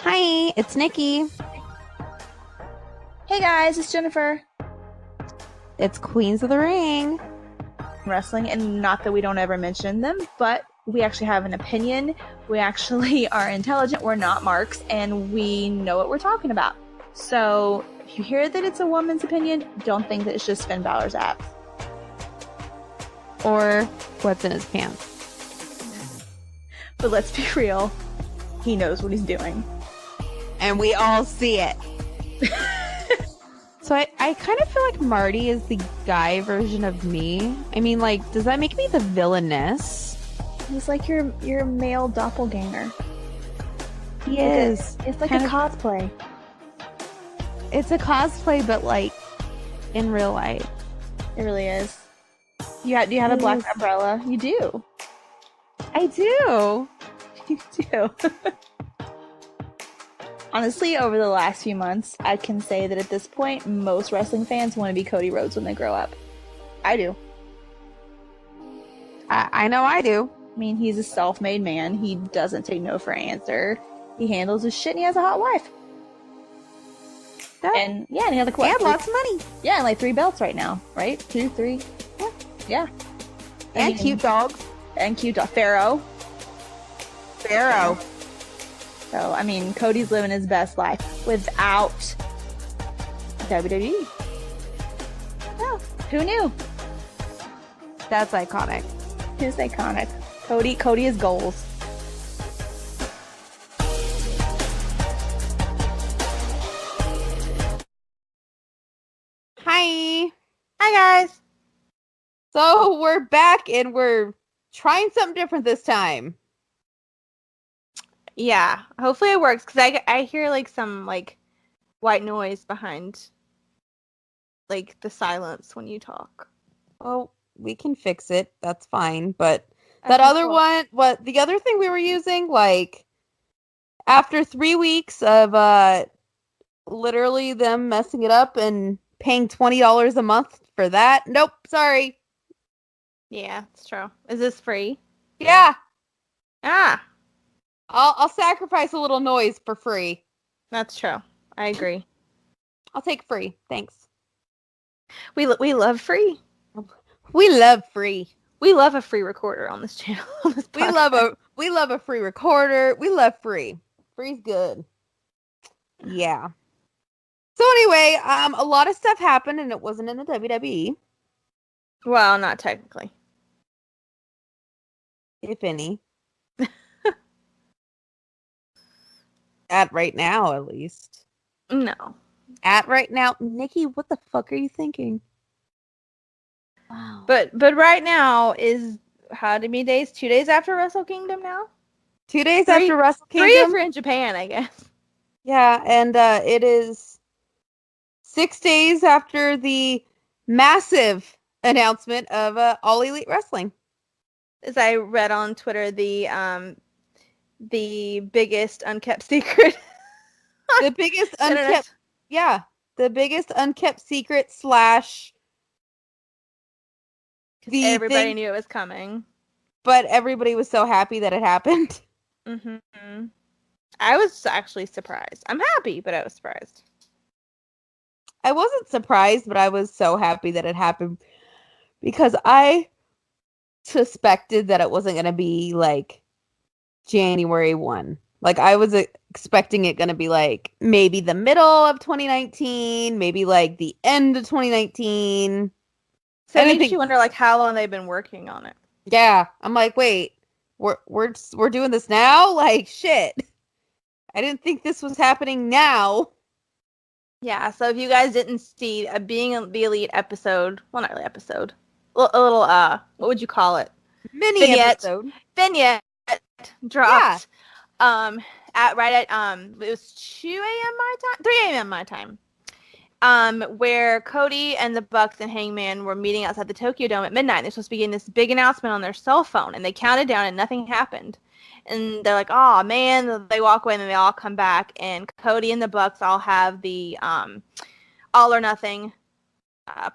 Hi, it's Nikki. Hey guys, it's Jennifer. It's Queens of the Ring. Wrestling, and not that we don't ever mention them, but we actually have an opinion. We actually are intelligent. We're not marks, and we know what we're talking about. So if you hear that it's a woman's opinion, don't think that it's just Finn Balor's abs. Or what's in his pants. But let's be real, he knows what he's doing. And we all see it. So I kind of feel like Marty is the guy version of me. I mean, like, does that make me the villainess? He's like your male doppelganger. He is. It's like a cosplay. It's a cosplay, but like in real life. It really is. Do you have a black umbrella? You do. I do. You do. Honestly, over the last few months, I can say that at this point, most wrestling fans want to be Cody Rhodes when they grow up. I do. I know I do. I mean, he's a self-made man. He doesn't take no for an answer. He handles his shit, and he has a hot wife. And yeah, and he had like what? Lots of money. Yeah, and like 3 belts right now, right? 2, 3. Yeah. And cute dogs. And cute dog. Pharaoh. So, I mean, Cody's living his best life without WWE. Oh, who knew? That's iconic. It's iconic. Cody is goals. Hi. Hi, guys. So we're back and we're trying something different this time. Yeah, hopefully it works because I hear like some like white noise behind like the silence when you talk. Oh, we can fix it. That's fine. But that other one, the other thing we were using, like after 3 weeks of literally them messing it up and paying $20 a month for that. Nope, sorry. Yeah, it's true. Is this free? Yeah. Ah. I'll sacrifice a little noise for free. That's true. I agree. I'll take free. Thanks. We love free. We love free. We love a free recorder on this channel. On this we love a free recorder. We love free. Free's good. Yeah. So anyway, a lot of stuff happened and it wasn't in the WWE. Well, not technically. If any. At right now, at least. No. At right now, Nikki, what the fuck are you thinking? Wow. But right now is how many days? 2 days after Wrestle Kingdom now? 2 days after Wrestle Kingdom? 3 if you're in Japan, I guess. Yeah, and it is 6 days after the massive announcement of All Elite Wrestling. As I read on Twitter, the biggest unkept secret. The biggest unkept, yeah, the biggest unkept secret / everybody knew it was coming. But everybody was so happy that it happened. Mm-hmm. I was actually surprised. I'm happy, but I was surprised. I wasn't surprised, but I was so happy that it happened because I suspected that it wasn't going to be like January 1. Like I was expecting it going to be like maybe the middle of 2019, maybe like the end of 2019. So it makes you wonder like how long they've been working on it. Yeah, I'm like, wait, we're doing this now? Like shit. I didn't think this was happening now. Yeah, so if you guys didn't see Being the Elite episode, well, not really episode, a little what would you call it? Vignette dropped. Yeah. It was 2 a.m. my time, 3 a.m. my time. Where Cody and the Bucks and Hangman were meeting outside the Tokyo Dome at midnight. They're supposed to be getting this big announcement on their cell phone, and they counted down, and nothing happened. And they're like, "Oh man!" They walk away, and then they all come back, and Cody and the Bucks all have the All or Nothing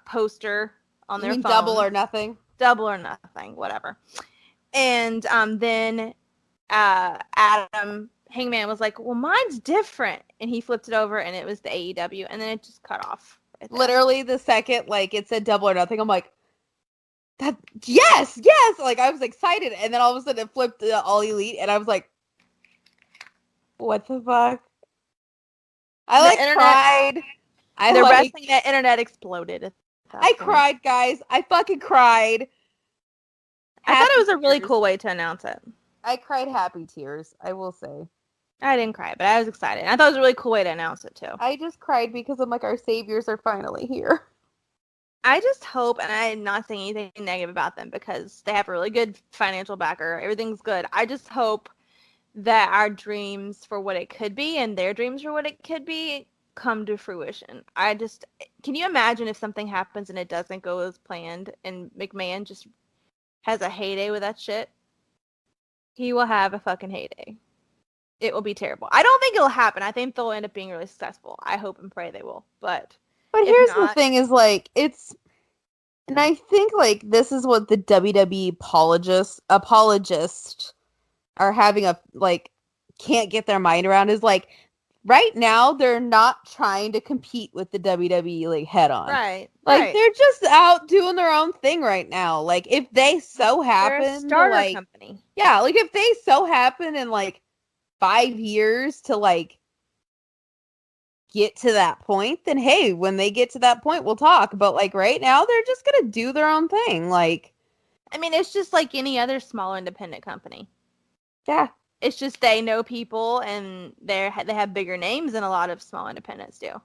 poster on their phone. Double or Nothing. Double or Nothing, whatever. And then Adam Hangman was like, well, mine's different. And he flipped it over and it was the AEW. And then it just cut off. Right there. Literally the second, like, it said Double or Nothing, I'm like, that, yes! Like, I was excited. And then all of a sudden it flipped to All Elite. And I was like, what the fuck? I, like, cried. The wrestling net internet exploded. I cried, guys. I fucking cried. I thought it was a really cool way to announce it. I cried happy tears, I will say. I didn't cry, but I was excited. I thought it was a really cool way to announce it, too. I just cried because I'm like, our saviors are finally here. I just hope, and I'm not saying anything negative about them because they have a really good financial backer. Everything's good. I just hope that our dreams for what it could be and their dreams for what it could be come to fruition. Can you imagine if something happens and it doesn't go as planned and McMahon just has a heyday with that shit? He will have a fucking heyday. It will be terrible. I don't think it'll happen. I think they'll end up being really successful. I hope and pray they will. But here's the thing is, like, and I think, like, this is what the WWE apologists are having can't get their mind around is, like, right now they're not trying to compete with the WWE, like, head on. Right. Like, they're just out doing their own thing right now. Like, if they so happen, they're a starter company. Yeah, like, if they so happen in, like, 5 years to, like, get to that point, then hey, when they get to that point, we'll talk. But, like, right now, they're just gonna do their own thing. Like, I mean, it's just like any other small independent company. Yeah. It's just they know people and they have bigger names than a lot of small independents do.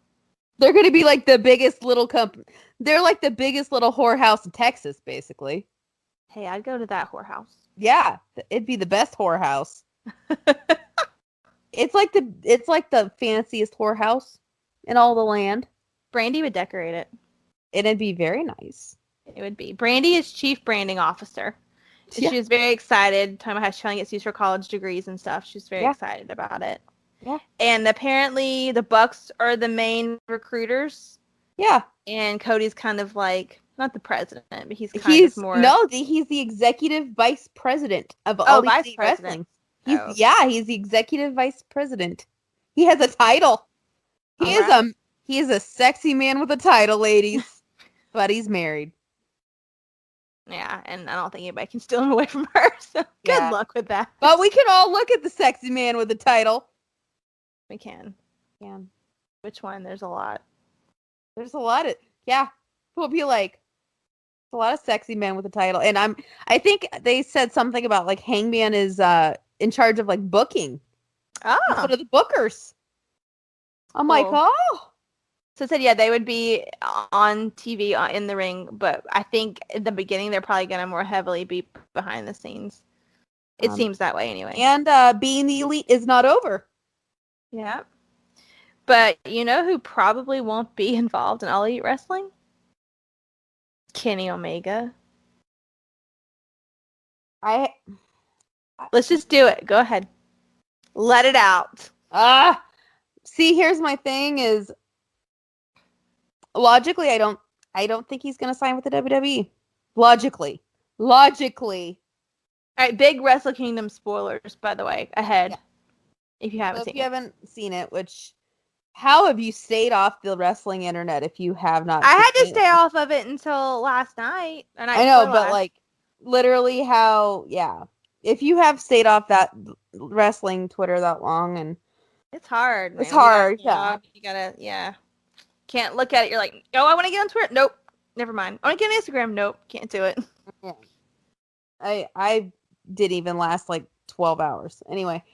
They're gonna be like the biggest little company. They're like the biggest little whorehouse in Texas, basically. Hey, I'd go to that whorehouse. Yeah, it'd be the best whorehouse. It's like the fanciest whorehouse in all the land. Brandy would decorate it. It'd be very nice. It would be. Brandy is chief branding officer. Yeah. She was very excited, talking about how she's trying to get used for college degrees and stuff. She's very excited about it. Yeah. And apparently the Bucks are the main recruiters. Yeah. And Cody's kind of like, not the president, but he's of more... No, he's the executive vice president of Vice President. Wrestling. He's the executive vice president. He has a title. He is a sexy man with a title, ladies. But he's married. Yeah, and I don't think anybody can steal him away from her, so good luck with that. But we can all look at the sexy man with the title. We can. Yeah. Which one? There's a lot. There's a lot of... Yeah. We'll be like... a lot of sexy men with a title. And I think they said something about, like, Hangman is in charge of, like, booking. Oh. He's one of the bookers. I'm like, oh. So it said, they would be on TV in the ring, but I think in the beginning they're probably going to more heavily be behind the scenes. It seems that way anyway. And being the elite is not over. Yeah. But you know who probably won't be involved in All Elite Wrestling? Kenny Omega. Let's just do it. Go ahead. Let it out. See, here's my thing is... Logically, I don't think he's going to sign with the WWE. Logically. All right, big Wrestle Kingdom spoilers, by the way, ahead. Yeah. If you haven't seen it, which... How have you stayed off the wrestling internet if you have not? I had to stay off of it until last night. I know, but like literally if you have stayed off that wrestling Twitter that long, and it's hard. It's hard. You gotta, Can't look at it. You're like, oh, I want to get on Twitter. Nope. Never mind. I want to get on Instagram. Nope. Can't do it. Yeah. I didn't even last like 12 hours. Anyway,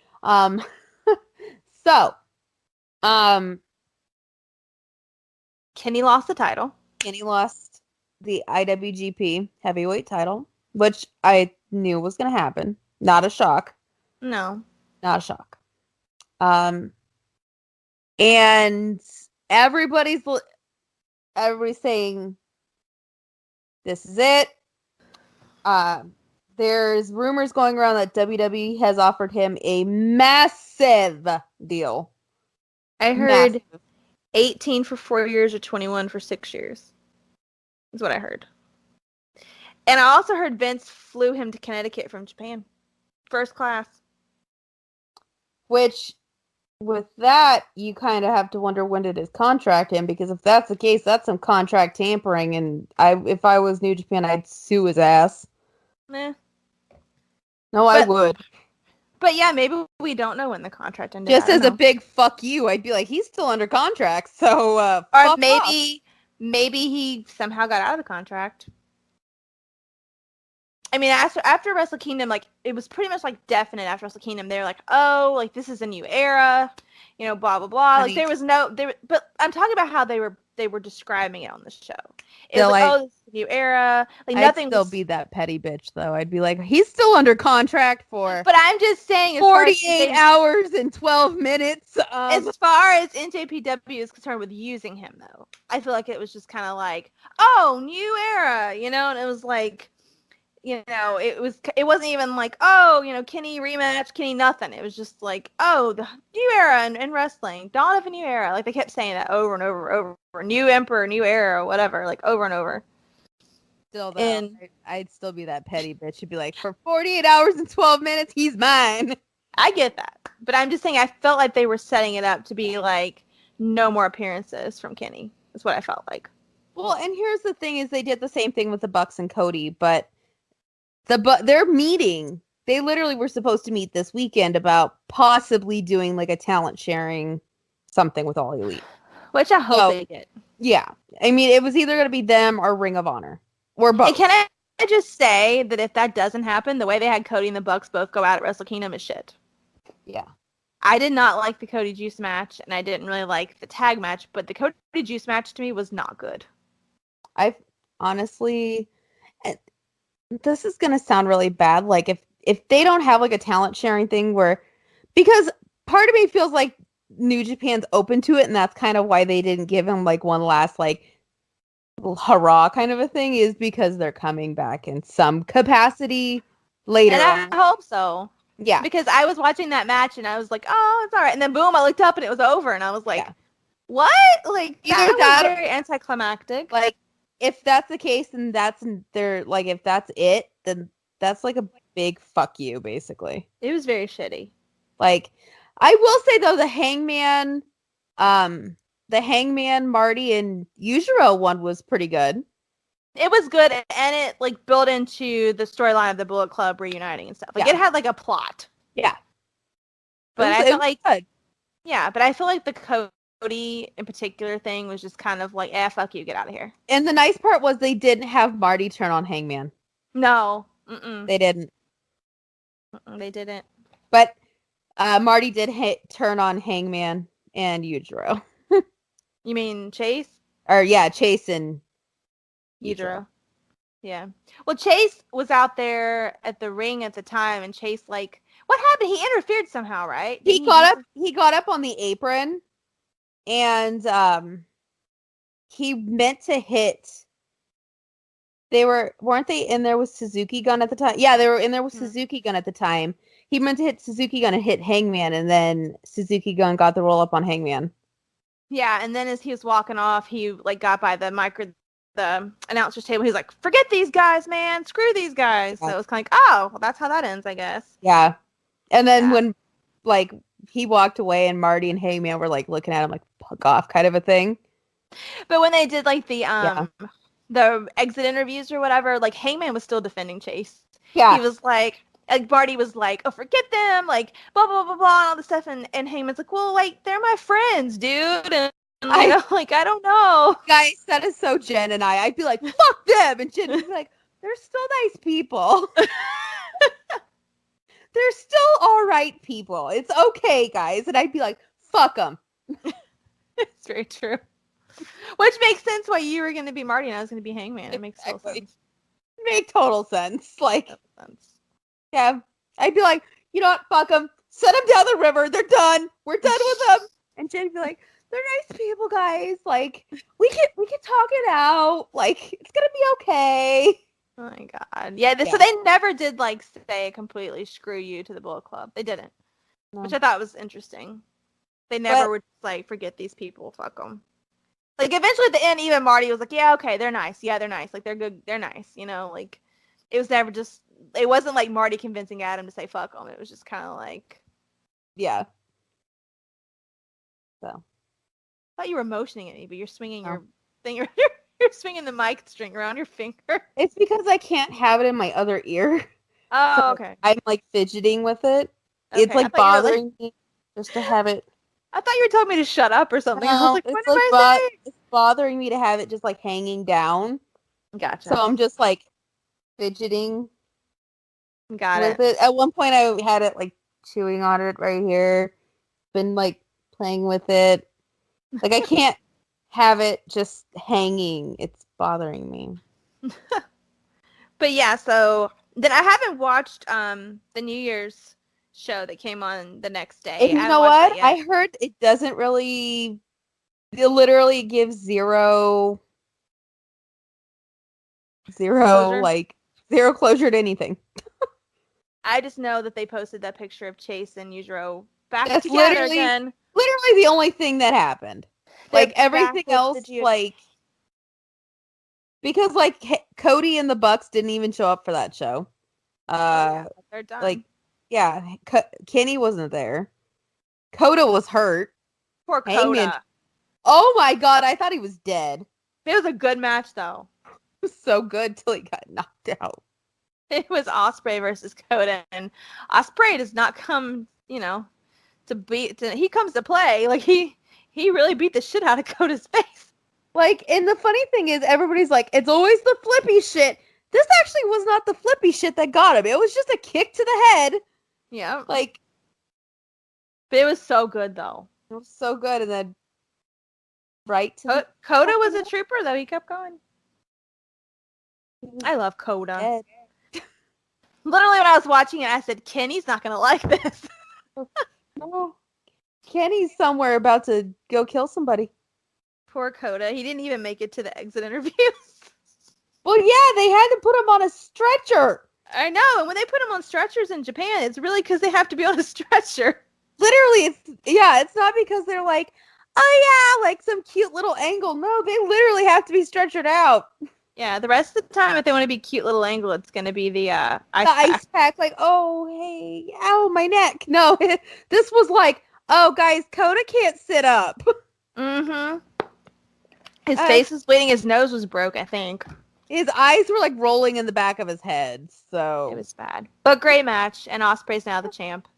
so. Kenny lost the title. Kenny lost the IWGP heavyweight title, which I knew was going to happen. Not a shock. No. Not a shock. And everybody's saying this is it. There's rumors going around that WWE has offered him a massive deal. I heard 18 for 4 years or 21 for 6 years. Is what I heard. And I also heard Vince flew him to Connecticut from Japan. First class. Which, with that, you kind of have to wonder when did his contract end, because if that's the case, that's some contract tampering, and if I was New Japan, I'd sue his ass. Meh. No, I would. But yeah, maybe we don't know when the contract ended. Just as a big fuck you, I'd be like, he's still under contract, so or fuck maybe off. maybe he somehow got out of the contract. I mean, after Wrestle Kingdom, like, it was pretty much like definite after Wrestle Kingdom. They were like, oh, like, this is a new era, you know, blah blah blah. Like, there was no there, but I'm talking about how they were describing it on the show. It was like, oh, this is a new era. Like, nothing. I'd still be that petty bitch, though. I'd be like, he's still under contract for. But I'm just saying, 48 hours and 12 minutes. As far as NJPW is concerned with using him, though, I feel like it was just kind of like, oh, new era, you know, and it was like. You know, it wasn't even like, oh, you know, Kenny rematch, Kenny nothing. It was just like, oh, the new era in wrestling, dawn of a new era. Like, they kept saying that over and over and over. New emperor, new era, whatever, like over and over. Still, though, I'd still be that petty bitch. You'd be like, for 48 hours and 12 minutes, he's mine. I get that. But I'm just saying, I felt like they were setting it up to be like, no more appearances from Kenny. That's what I felt like. Well, and here's the thing is they did the same thing with the Bucks and Cody, but their meeting, they literally were supposed to meet this weekend about possibly doing like a talent sharing something with All Elite. Which I hope they get. Yeah. I mean, it was either going to be them or Ring of Honor. Or both. And can I just say that if that doesn't happen, the way they had Cody and the Bucks both go out at Wrestle Kingdom is shit. Yeah. I did not like the Cody Juice match, and I didn't really like the tag match, but the Cody Juice match to me was not good. I honestly... This is going to sound really bad. Like, if they don't have, like, a talent sharing thing where... Because part of me feels like New Japan's open to it, and that's kind of why they didn't give him, like, one last, like, hurrah kind of a thing, is because they're coming back in some capacity later and I hope so. Yeah. Because I was watching that match, and I was like, oh, it's all right. And then, boom, I looked up, and it was over, and I was like, what? Like, that was very anticlimactic. Like, if that's the case, then if that's it, then that's like a big fuck you, basically. It was very shitty. Like, I will say though, the Hangman, Marty and Yujiro one was pretty good. It was good, and it like built into the storyline of the Bullet Club reuniting and stuff. Like, it had like a plot. Yeah. But I felt like good. Yeah, but I feel like the Cody in particular thing was just kind of like, fuck you, get out of here. And the nice part was they didn't have Marty turn on Hangman. No. They didn't. They didn't. But Marty did turn on Hangman and Yujiro. You mean Chase? Or, yeah, Chase and Yujiro. Yeah. Well, Chase was out there at the ring at the time, and Chase, like, what happened? He interfered somehow, right? He got up on the apron. And he meant to hit. Weren't they in there with Suzuki Gun at the time? Yeah, they were in there with Suzuki Gun at the time. He meant to hit Suzuki Gun and hit Hangman, and then Suzuki Gun got the roll up on Hangman. Yeah, and then as he was walking off, he like got by the announcer's table. He's like, "Forget these guys, man! Screw these guys!" So it was kind of like, oh, well, that's how that ends, I guess. Yeah, and then when like he walked away, and Marty and Hangman were like looking at him like, "Fuck off," kind of a thing. But when they did like the exit interviews or whatever, like Hangman was still defending Chase. Yeah, he was like Marty was like, "Oh, forget them," like blah blah blah blah, and all this stuff, and Heyman's like, "Well, like they're my friends, dude," and I don't know, guys, that is so Jen and I'd be like, "Fuck them," and Jen would be like, "They're still nice people." They're still all right people. It's okay, guys, and I'd be like, "Fuck them." It's very true. Which makes sense why you were going to be Marty and I was going to be Hangman. It makes total sense. Make total sense. Like. Yeah, I'd be like, you know what, fuck them. Send them down the river. They're done. We're done with them. And Jen'd be like, they're nice people, guys. Like, we can talk it out. Like, it's gonna be okay. Oh my god. Yeah. So they never did like say completely screw you to the Bullet Club. They didn't, which I thought was interesting. They never would like forget these people. Fuck them. Like eventually at the end, even Marty was like, yeah, okay, they're nice. Yeah, they're nice. Like they're good. They're nice. You know, like it was never just. It wasn't like Marty convincing Adam to say fuck them. It was just kind of like, yeah. So I thought you were motioning at me, but you're swinging Oh. your finger. You're swinging the mic string around your finger. it's because I can't have it in my other ear. Oh, So okay. I'm like fidgeting with it. It's Okay, I like thought you were, bothering me just to have it. I thought you were telling me to shut up or something. I was No, like, what it's am like I saying? it's bothering me to have it just like hanging down. Gotcha. So I'm just like fidgeting Got with it. it. At one point I had it like chewing on it right here. Been like playing with it. Like I can't have it just hanging. It's bothering me. But yeah, so then I haven't watched the New Year's show that came on the next day. And I you haven't know watched what? that yet. I heard it doesn't really. It literally gives zero Closure? like zero closure to anything. I just know that they posted that picture of Chase and Yujiro back That's together again. literally the only thing that happened. They're Like everything back with else, the like because like Cody and the Bucks didn't even show up for that show. They're done. Like yeah, Kenny wasn't there. Coda was hurt. Poor Hangman. Coda. Oh my god, I thought he was dead. It was a good match though. It was so good till he got knocked out. It was Ospreay versus Coda, and Ospreay does not come, to beat. He comes to play. Like he really beat the shit out of Coda's face. Like, and the funny thing is, everybody's like, it's always the flippy shit. This actually was not the flippy shit that got him. It was just a kick to the head. Yeah. Like, but it was so good though. it was so good, and then right to the Coda was a trooper though. He kept going. I love Coda. dead. Literally, when I was watching it, I said, Kenny's not gonna like this. No, Kenny's somewhere about to go kill somebody. Poor Coda. He didn't even make it to the exit interviews. Well, yeah, they had to put him on a stretcher. I know, and when they put him on stretchers in Japan, it's really because they have to be on a stretcher. Literally, it's not because they're like, oh yeah, like some cute little angle. No, they literally have to be stretchered out. Yeah, the rest of the time, if they want to be cute little angle, it's going to be the ice pack. Like, oh, hey, ow, my neck. No, this was like, oh, guys, Coda can't sit up. Mm-hmm. His face was bleeding. His nose was broke, I think. His eyes were, like, rolling in the back of his head, so. It was bad. But great match, and Ospreay's now the champ.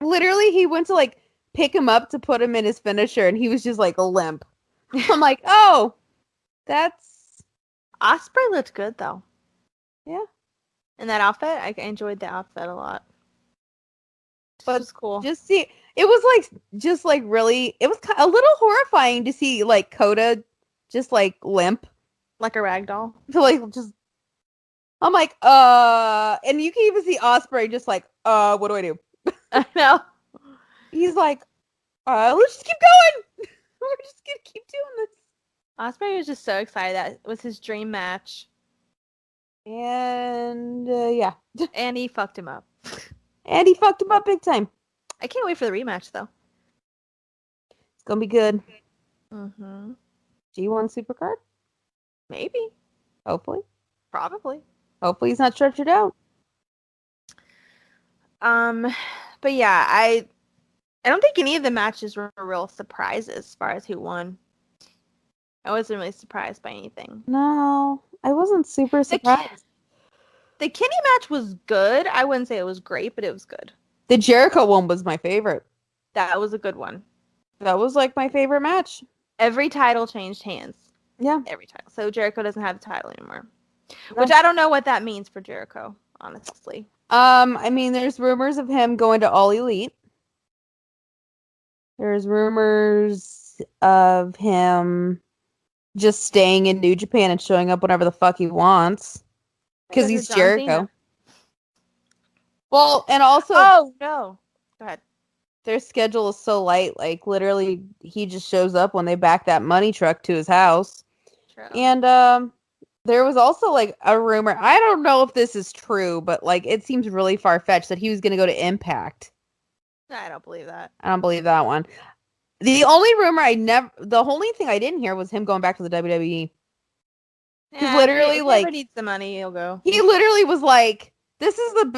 Literally, he went to, like, pick him up to put him in his finisher, and he was just, like, limp. I'm like, oh, that's. Ospreay looked good though. Yeah. And that outfit, I enjoyed the outfit a lot. But it was cool. Just see, it was like really, it was a little horrifying to see like Coda just like limp, like a rag doll. to like just. I'm like, and you can even see Ospreay just like, what do I do? I know. He's like, let's just keep going. We're just gonna keep doing this. Ospreay was just so excited. That was his dream match. And yeah. And he fucked him up. And he fucked him up big time. I can't wait for the rematch though. It's gonna be good. Mm-hmm. G1 Supercard? Maybe. Hopefully. Probably. Hopefully he's not stretched out. But yeah, I don't think any of the matches were real surprises as far as who won. I wasn't really surprised by anything. No, I wasn't super surprised. The Kenny match was good. I wouldn't say it was great, but it was good. The Jericho one was my favorite. That was a good one. That was like my favorite match. Every title changed hands. Yeah. Every title. So Jericho doesn't have the title anymore. Which I don't know what that means for Jericho, honestly. I mean, there's rumors of him going to All Elite. There's rumors of him just staying in New Japan and showing up whenever the fuck he wants. Because he's Jericho. Cena. Well, and also... Oh, no. Go ahead. Their schedule is so light. Like, literally, he just shows up when they back that money truck to his house. True. And, there was also, like, a rumor. I don't know if this is true, but, like, it seems really far-fetched that he was going to go to Impact. I don't believe that. I don't believe that one. The only rumor the only thing I didn't hear was him going back to the WWE. Yeah, literally, if like, he needs the money, he'll go. He literally was like,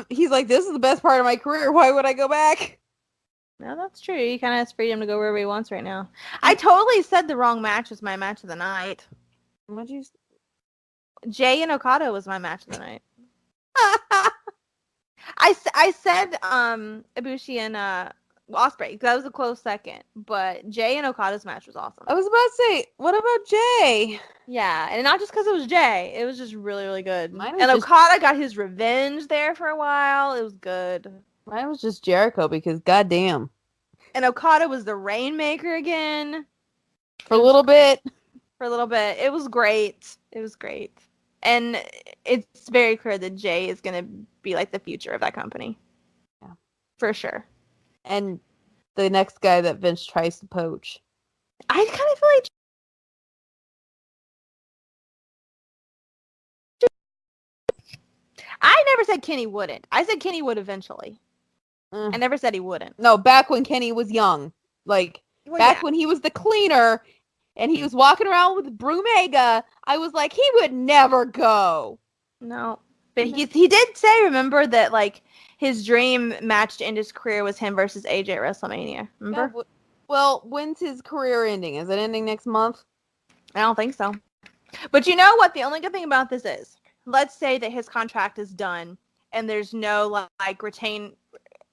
he's like, this is the best part of my career. Why would I go back? No, that's true. He kind of has freedom to go wherever he wants right now. I totally said the wrong match was my match of the night. What'd you? Jay and Okada was my match of the night. I said Ibushi and Ospreay. That was a close second, but Jay and Okada's match was awesome. I was about to say, what about Jay? Yeah, and not just because it was Jay. It was just really, really good. Mine was And just- Okada got his revenge there for a while. It was good. Mine was just Jericho because goddamn. And Okada was the Rainmaker again. For a little bit. For a little bit. It was great. It was great. And it's very clear that Jay is going to be like the future of that company. Yeah. For sure. And the next guy that Vince tries to poach. I kind of feel like I never said Kenny wouldn't. I said Kenny would eventually. I never said he wouldn't. No, back when Kenny was young. Like, back when he was the cleaner and he was walking around with Brumega, I was like, he would never go. No. But he did say, remember, that, like, his dream match to end his career was him versus AJ at WrestleMania. Remember? Yeah, well, when's his career ending? Is it ending next month? I don't think so. But you know what? The only good thing about this is, let's say that his contract is done and there's no, like, retain,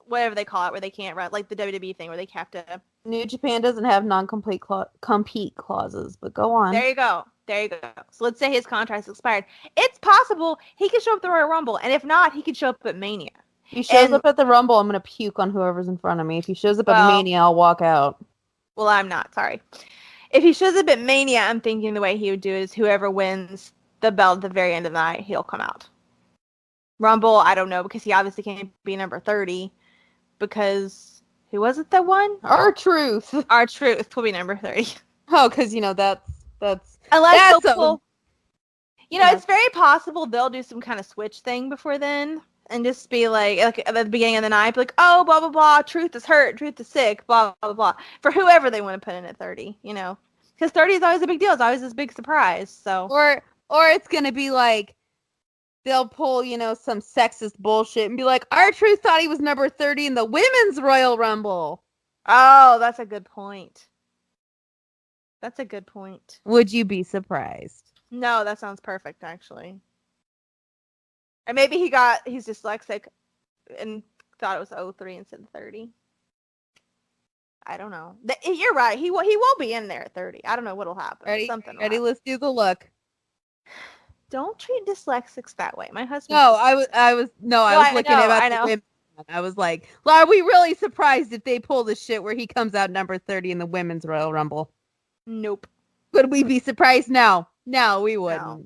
whatever they call it, where they can't run, like the WWE thing where they have to. New Japan doesn't have non-compete compete clauses, but go on. There you go. There you go. So let's say his contract's expired. It's possible he could show up at the Royal Rumble, and if not, he could show up at Mania. If he shows up at the Rumble, I'm going to puke on whoever's in front of me. If he shows up at Mania, I'll walk out. Well, I'm not. Sorry. If he shows up at Mania, I'm thinking the way he would do it is whoever wins the belt at the very end of the night, he'll come out. Rumble, I don't know, because he obviously can't be number 30, because who was it that won? R-Truth. R-Truth will be number 30. Oh, because, you know, that's unless they'll pull, you know, it's very possible they'll do some kind of switch thing before then and just be like at the beginning of the night, be like, oh, blah, blah, blah, Truth is hurt, Truth is sick, blah, blah, blah, for whoever they want to put in at 30, you know, because 30 is always a big deal. It's always this big surprise. So or it's going to be like, they'll pull, you know, some sexist bullshit and be like, R-Truth thought he was number 30 in the Women's Royal Rumble. Oh, that's a good point. That's a good point. Would you be surprised? No, that sounds perfect, actually. And maybe he's dyslexic and thought it was 03 instead of 30. I don't know. You're right. He will be in there at 30. I don't know what'll happen. Ready? Something Ready? Let's do the look. Don't treat dyslexics that way. My husband. No, I was looking at the women. I was like, are we really surprised if they pull the shit where he comes out number 30 in the Women's Royal Rumble? Nope. Would we be surprised? No, we wouldn't. No.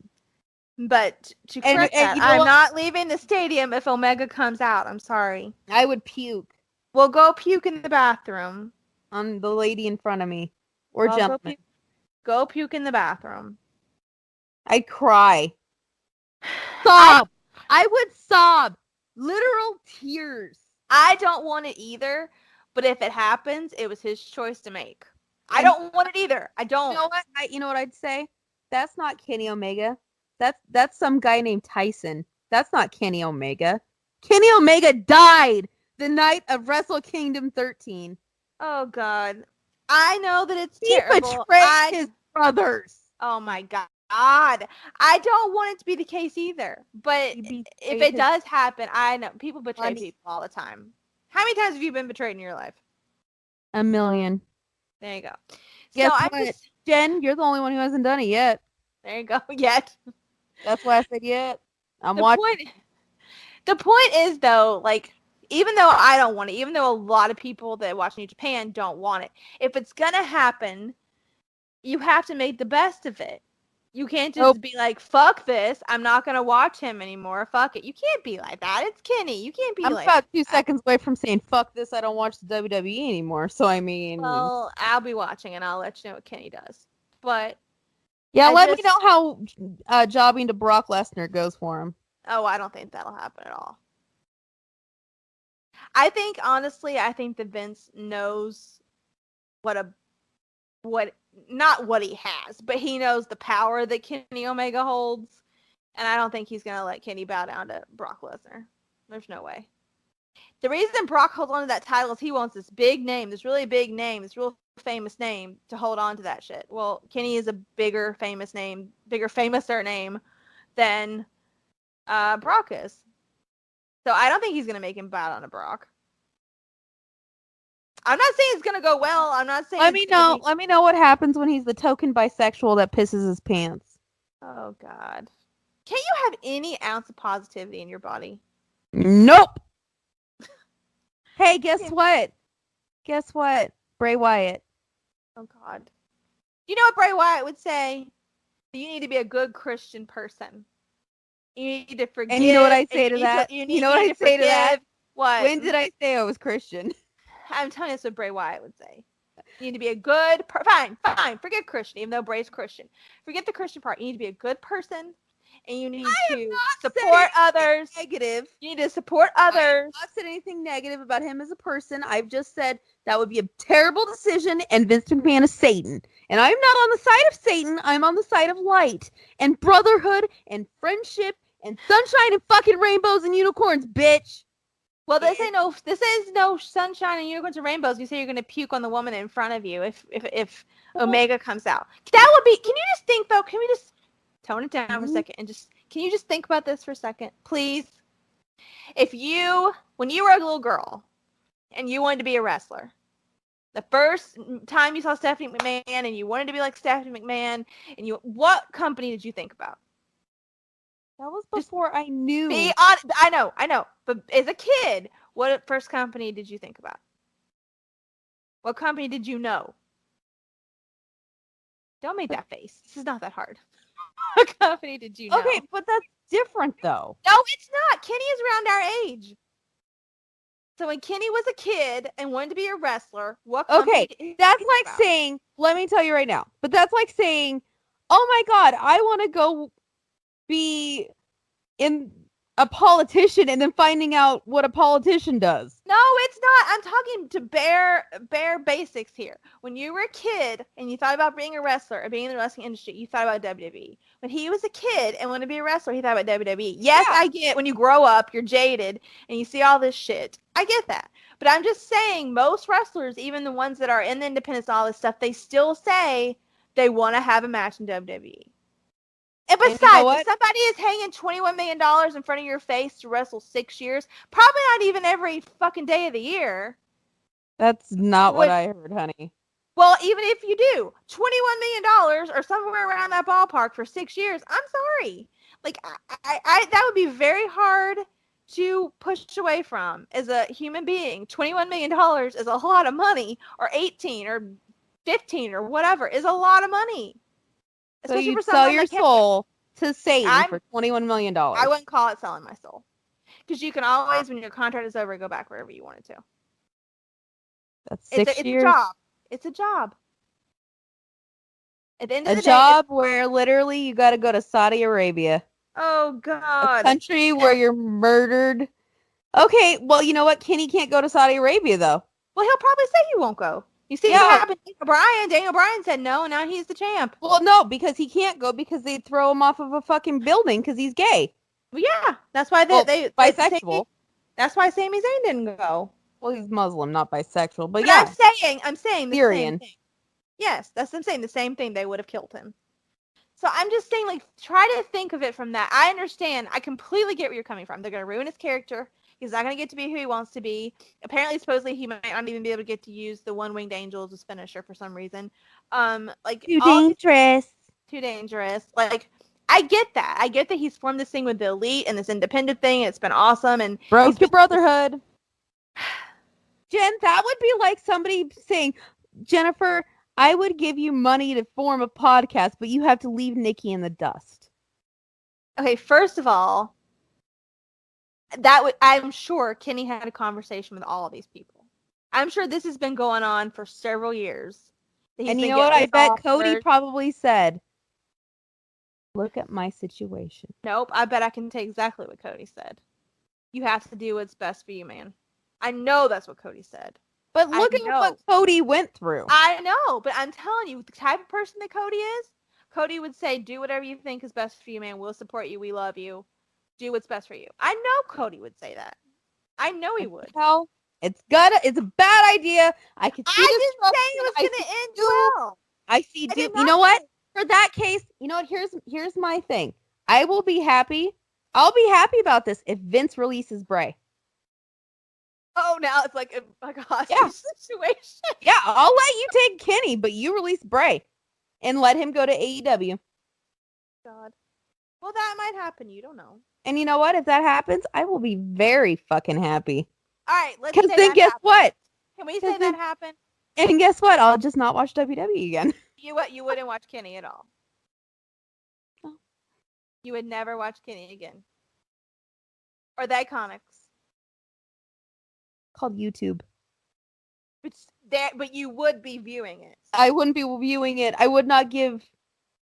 But to correct that, you know I'm not leaving the stadium if Omega comes out. I'm sorry. I would puke. Well, go puke in the bathroom. On the lady in front of me. Or gentleman. Go puke in the bathroom. I'd cry. Sob! I would sob. Literal tears. I don't want it either, but if it happens, it was his choice to make. I don't want it either. I don't. You know what? You know what I'd say? That's not Kenny Omega. That's some guy named Tyson. That's not Kenny Omega. Kenny Omega died the night of Wrestle Kingdom 13. Oh God, I know that it's he terrible. Betrayed his brothers. Oh my God. I don't want it to be the case either. But if it does happen, I know people betray people all the time. How many times have you been betrayed in your life? A million. There you go. Guess what? Jen, you're the only one who hasn't done it yet. There you go. Yet. That's why I said yet. I'm watching. The point is, though, like, even though I don't want it, even though a lot of people that watch New Japan don't want it, if it's going to happen, you have to make the best of it. You can't just be like, fuck this. I'm not going to watch him anymore. Fuck it. You can't be like that. It's Kenny. You can't be like that. I'm about 2 seconds away from saying, fuck this. I don't watch the WWE anymore. So, I mean. Well, I'll be watching and I'll let you know what Kenny does. But. Yeah, let me know how jobbing to Brock Lesnar goes for him. Oh, I don't think that'll happen at all. I think, honestly, that Vince knows not what he has, but he knows the power that Kenny Omega holds, and I don't think he's going to let Kenny bow down to Brock Lesnar. There's no way. The reason Brock holds on to that title is he wants this big name, this really big name, this real famous name to hold on to that shit. Well, Kenny is a bigger famouser name than Brock is. So I don't think he's going to make him bow down to Brock. I'm not saying it's going to go well. I'm not saying. Let me know what happens when he's the token bisexual that pisses his pants. Oh, God. Can't you have any ounce of positivity in your body? Nope. Hey, guess what? Guess what? Bray Wyatt. Oh, God. You know what Bray Wyatt would say? You need to be a good Christian person. You need to forgive. And you know what I say to that? You know what I say to that? What? When did I say I was Christian? I'm telling you, that's what Bray Wyatt would say. You need to be a good fine. Forget Christian, even though Bray's Christian. Forget the Christian part. You need to be a good person, and you need to support others. Negative. You need to support others. I have not said anything negative about him as a person. I've just said that would be a terrible decision, and Vince McMahon is Satan. And I'm not on the side of Satan. I'm on the side of light and brotherhood and friendship and sunshine and fucking rainbows and unicorns, bitch. Well, this is no sunshine and unicorns and rainbows. You say you're going to puke on the woman in front of you if Omega comes out. That would be. Can you just think though? Can we just tone it down for a second and can you just think about this for a second, please? When you were a little girl and you wanted to be a wrestler, the first time you saw Stephanie McMahon and you wanted to be like Stephanie McMahon, what company did you think about? That was before I knew. I know. But as a kid, what first company did you think about? What company did you know? Don't make that face. This is not that hard. What company did you know? Okay, but that's different though. No, it's not. Kenny is around our age. So when Kenny was a kid and wanted to be a wrestler, what company did that's like saying, let me tell you right now, but that's like saying, oh my God, I want to go be in a politician and then finding out what a politician does. No, it's not. I'm talking to bare basics here. When you were a kid and you thought about being a wrestler or being in the wrestling industry, you thought about WWE. When he was a kid and wanted to be a wrestler, he thought about WWE. Yes, yeah. I get when you grow up, you're jaded and you see all this shit. I get that. But I'm just saying most wrestlers, even the ones that are in the independents, all this stuff, they still say they want to have a match in WWE. And besides, you know if somebody is hanging $21 million in front of your face to wrestle 6 years, probably not even every fucking day of the year. That's not what I heard, honey. Well, even if you do, $21 million or somewhere around that ballpark for 6 years, I'm sorry. Like, I that would be very hard to push away from as a human being. $21 million is a lot of money, or 18 or 15 or whatever is a lot of money. So you sell your soul to Satan for $21 million. I wouldn't call it selling my soul. Because you can always, when your contract is over, go back wherever you wanted to. That's 6 years. It's a job. It's a job. At the end of the day, a job where literally you got to go to Saudi Arabia. Oh, God. A country where you're murdered. Okay, well, you know what? Kenny can't go to Saudi Arabia, though. Well, he'll probably say he won't go. You see what happened to Daniel Bryan? Daniel Bryan said no, and now he's the champ. Well, no, because he can't go because they'd throw him off of a fucking building because he's gay. Well, yeah, that's why they bisexual. That's why Sami Zayn didn't go. Well, he's Muslim, not bisexual, but yeah. I'm saying the Syrian. Same thing. Yes, I'm saying the same thing. They would have killed him. So I'm just saying, like, try to think of it from that. I understand. I completely get where you're coming from. They're going to ruin his character. He's not going to get to be who he wants to be. Apparently, supposedly, he might not even be able to get to use the one-winged angel as his finisher for some reason. Like too dangerous. Too dangerous. Like, I get that. I get that he's formed this thing with the elite and this independent thing. It's been awesome. And broke the brotherhood. Jen, that would be like somebody saying, Jennifer, I would give you money to form a podcast, but you have to leave Nikki in the dust. Okay, first of all, I'm sure Kenny had a conversation with all of these people. I'm sure this has been going on for several years. And you know what? I bet Cody probably said, look at my situation. Nope, I bet I can tell exactly what Cody said. You have to do what's best for you, man. I know that's what Cody said. But look at what Cody went through. I know, but I'm telling you, the type of person that Cody is, Cody would say, do whatever you think is best for you, man. We'll support you. We love you. Do what's best for you. I know Cody would say that. I know he would. Hell, it's a bad idea. I can see I this. didn't say it was going to end well. I see. I did You not know what? say- For that case, you know what? Here's my thing. I will be happy. I'll be happy about this if Vince releases Bray. Oh, now it's like a hostage Yeah. situation. Yeah, I'll let you take Kenny, but you release Bray and let him go to AEW. God. Well, that might happen. You don't know. And you know what? If that happens, I will be very fucking happy. All right, let's Because say then that guess happened. what? Can we say that happened? And guess what? I'll just not watch WWE again. You wouldn't watch Kenny at all. No. You would never watch Kenny again. Or the Iconics. Called YouTube. But you would be viewing it. I wouldn't be viewing it. I would not give.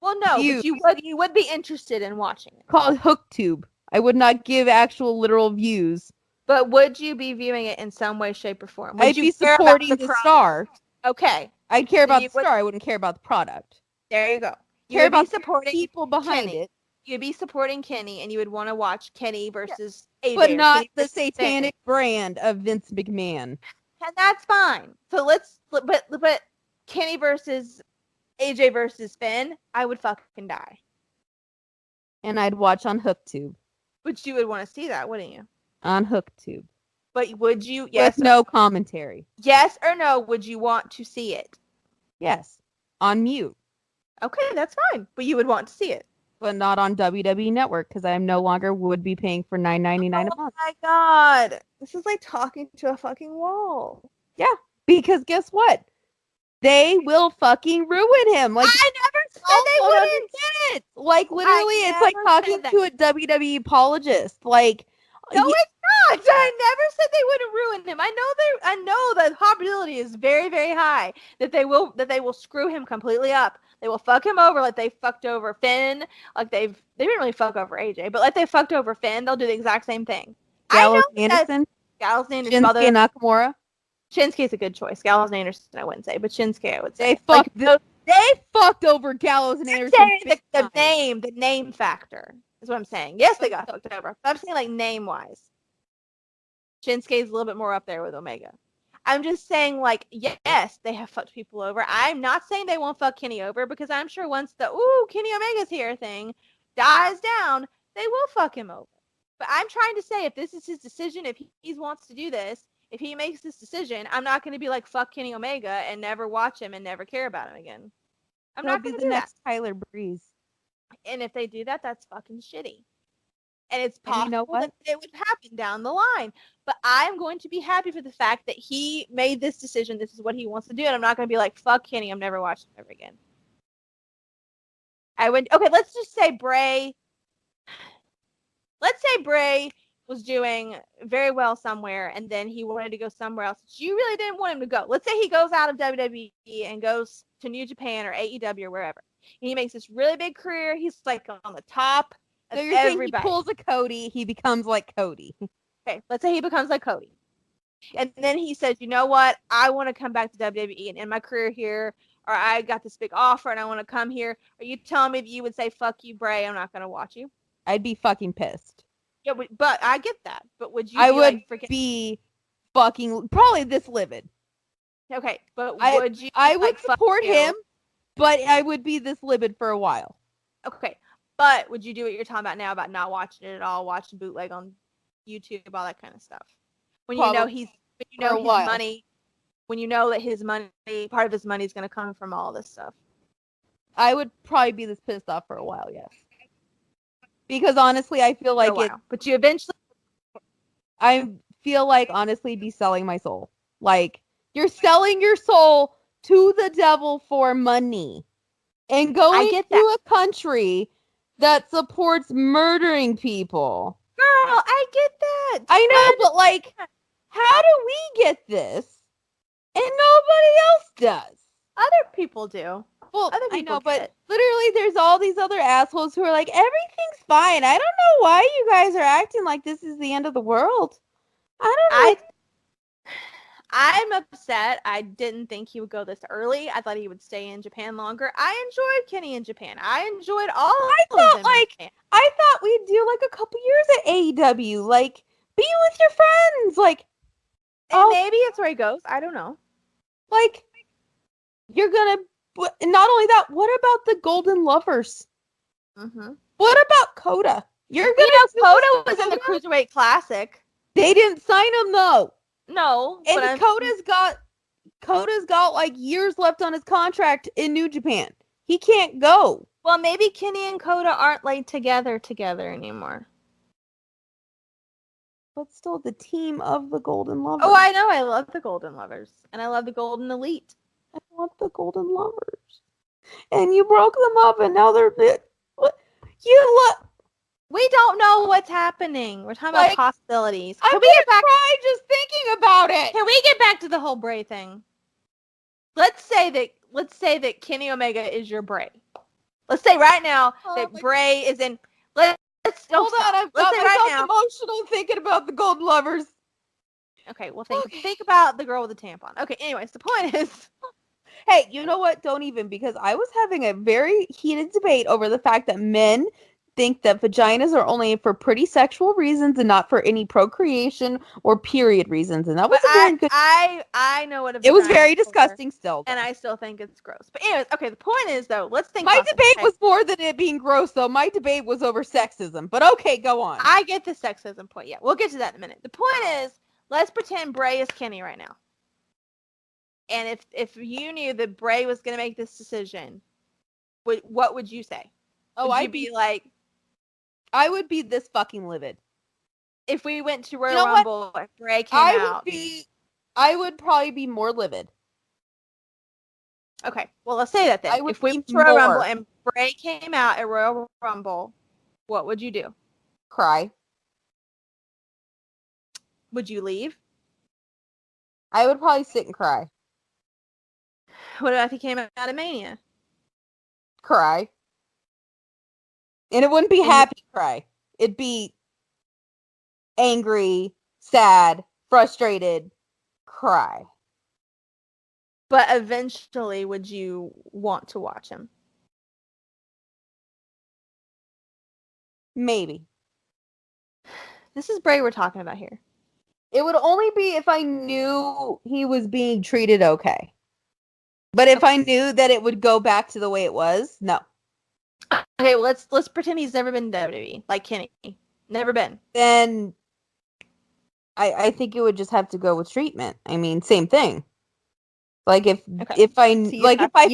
Well, no, views. but you would be interested in watching it. Called HookTube. I would not give actual literal views. But would you be viewing it in some way, shape, or form? Would I'd you be care about supporting the product? star. Okay. I'd care about you the star. I wouldn't care about the product. There you go. You Care would be about supporting people behind Kenny. it, You'd be supporting Kenny, and you would want to watch Kenny versus AJ. but or not Kenny the versus Finn. satanic brand of Vince McMahon. And that's fine. So but Kenny versus AJ versus Finn, I would fucking die. And I'd watch on HookTube. But you would want to see that, wouldn't you? On HookTube. But would you? Yes. With no commentary. Yes or no? Would you want to see it? Yes. On mute. Okay, that's fine. But you would want to see it. But not on WWE Network because I no longer would be paying for $9.99 a month. Oh my god. This is like talking to a fucking wall. Yeah. Because guess what? They will fucking ruin him. Like I never said they wouldn't. it. Like literally, it's like never talking said that. to a WWE apologist. Like No, it's not. I never said they wouldn't ruin him. I know the probability is very, very high that they will screw him completely up. They will fuck him over like they fucked over Finn. Like they didn't really fuck over AJ, but like they fucked over Finn, they'll do the exact same thing. Gallows I know that Anderson, Gallows Anderson's Shinsuke mother. Nakamura. Shinsuke's a good choice. Gallows and Anderson, I wouldn't say, but Shinsuke, I would say. They fucked over Gallows and Anderson. The name factor is what I'm saying. Yes, they got fucked over. But I'm saying like name wise. Shinsuke's a little bit more up there with Omega. I'm just saying, like, yes, they have fucked people over. I'm not saying they won't fuck Kenny over because I'm sure once the Kenny Omega's here thing dies down, they will fuck him over. But I'm trying to say if this is his decision, if he wants to do this, if he makes this decision, I'm not going to be like, fuck Kenny Omega and never watch him and never care about him again. I'm not going to do that. Next Tyler Breeze. And if they do that, that's fucking shitty. And it's possible you know that it would happen down the line. But I'm going to be happy for the fact that he made this decision. This is what he wants to do. And I'm not going to be like, fuck Kenny, I'm never watching him ever again. Okay, let's just say Bray. Let's say Bray was doing very well somewhere and then he wanted to go somewhere else. You really didn't want him to go. Let's say he goes out of WWE and goes to New Japan or AEW or wherever. And he makes this really big career. He's like on the top. So you're saying he pulls a Cody, he becomes like Cody. Okay, let's say he becomes like Cody. And then he says, you know what? I want to come back to WWE and end my career here, or I got this big offer and I want to come here. Are you telling me that you would say, fuck you, Bray, I'm not going to watch you? I'd be fucking pissed. Yeah, but I get that. But would you be fucking probably this livid. Okay, but would you? I would support him, but I would be this livid for a while. Okay. But would you do what you're talking about now about not watching it at all, watching bootleg on YouTube, all that kind of stuff? When you know his money, when you know that his money, part of his money is going to come from all this stuff. I would probably be this pissed off for a while, yes. Because honestly, I feel like But you eventually. I feel like honestly be selling my soul. Like you're selling your soul to the devil for money, and going to a country that supports murdering people. Girl, I get that. I know, but like, how do we get this and nobody else does? Other people do. Well, I know, but literally there's all these other assholes who are like, everything's fine. I don't know why you guys are acting like this is the end of the world. I don't know. I'm upset. I didn't think he would go this early. I thought he would stay in Japan longer. I enjoyed Kenny in Japan. I enjoyed all of them. I thought we'd do like a couple years at AEW. Like Be with your friends. Like, And maybe it's where he goes. I don't know. Like, you're gonna. Not only that, what about the Golden Lovers? Mm-hmm. What about Coda? Coda was in the Cruiserweight Classic. They didn't sign him though. No, and Coda's got like years left on his contract in New Japan. He can't go. Well, maybe Kenny and Coda aren't like together anymore. But still, the team of the Golden Lovers. Oh, I know. I love the Golden Lovers, and I love the Golden Elite. I love the Golden Lovers. And you broke them up, and now they're We don't know what's happening. We're talking about possibilities. I'm gonna cry just thinking about it. Can we get back to the whole Bray thing? Let's say that Kenny Omega is your Bray. Let's say right now that Bray is in. Hold on, I've got myself emotional thinking about the Golden Lovers. Okay, well think about the girl with the tampon. Okay, anyways, the point is. Hey, you know what? Don't even, because I was having a very heated debate over the fact that men think that vaginas are only for pretty sexual reasons and not for any procreation or period reasons, and that was a very good. I know what it was very disgusting still, and I still think it's gross. But anyways, okay. The point is though, let's think. My debate was more than it being gross, though. My debate was over sexism. But okay, go on. I get the sexism point. Yeah, we'll get to that in a minute. The point is, let's pretend Bray is Kenny right now. And if you knew that Bray was going to make this decision, what would you say? Oh, I'd be like, I would be this fucking livid. If we went to Royal Rumble, if Bray came out. I would probably be more livid. Okay, well, let's say that then. If we went to Royal Rumble and Bray came out at Royal Rumble, what would you do? Cry. Would you leave? I would probably sit and cry. What about if he came out of Mania? Cry. And it wouldn't be happy cry. It'd be angry, sad, frustrated, cry. But eventually, would you want to watch him? Maybe. This is Bray we're talking about here. It would only be if I knew he was being treated okay. But if I knew that it would go back to the way it was, no. Okay, well, let's pretend he's never been WWE, like Kenny. Never been. Then I think it would just have to go with treatment. I mean, same thing. Like if I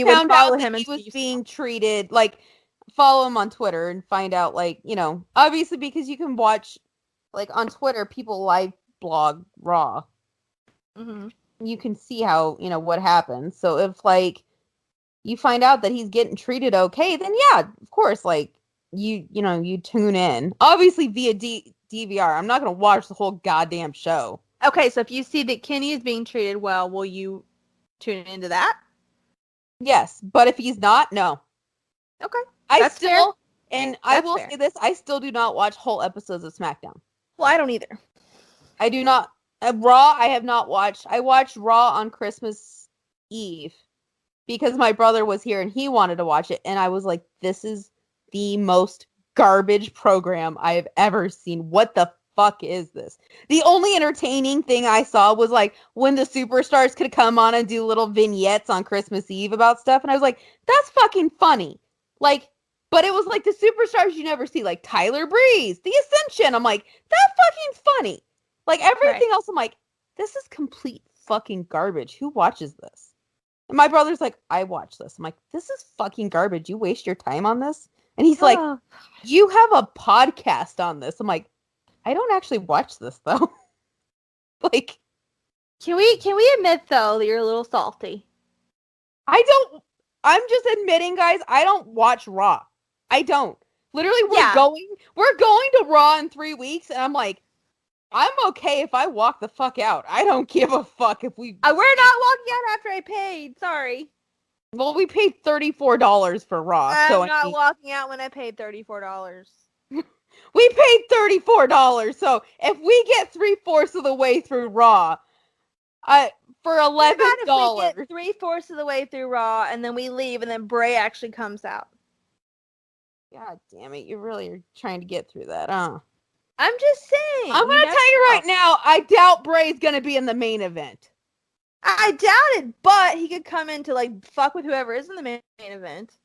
found out that he was being treated, like follow him on Twitter and find out, like, you know, obviously because you can watch, like on Twitter, people live blog Raw. Mm-hmm. You can see how, you know, what happens. So if like you find out that he's getting treated okay, then yeah, of course, like you tune in. Obviously via DVR. I'm not going to watch the whole goddamn show. Okay, so if you see that Kenny is being treated well, will you tune into that? Yes, but if he's not, no. Okay. I will say this, I still do not watch whole episodes of SmackDown. Well, I don't either. I do not. Raw, I have not watched. I watched Raw on Christmas Eve because my brother was here and he wanted to watch it. And I was like, this is the most garbage program I have ever seen. What the fuck is this? The only entertaining thing I saw was like when the superstars could come on and do little vignettes on Christmas Eve about stuff. And I was like, that's fucking funny. Like, but it was like the superstars you never see, like Tyler Breeze, The Ascension. I'm like, that's fucking funny. Like, everything else, I'm like, this is complete fucking garbage. Who watches this? And my brother's like, I watch this. I'm like, this is fucking garbage. You waste your time on this? And he's like, you have a podcast on this. I'm like, I don't actually watch this, though. Like, can we admit, though, that you're a little salty? I'm just admitting, guys, I don't watch Raw. I don't. Literally, we're going to Raw in 3 weeks, and I'm like, I'm okay if I walk the fuck out. I don't give a fuck if we... We're not walking out after I paid. Sorry. Well, we paid $34 for Raw. I'm not walking out when I paid $34. We paid $34. So if we get 3/4 of the way through Raw, for $11... If we get 3/4 of the way through Raw, and then we leave, and then Bray actually comes out. God damn it. You really are trying to get through that, huh? I'm just saying. I'm going to tell you right now, I doubt Bray's going to be in the main event. I doubt it, but he could come in to like fuck with whoever is in the main event.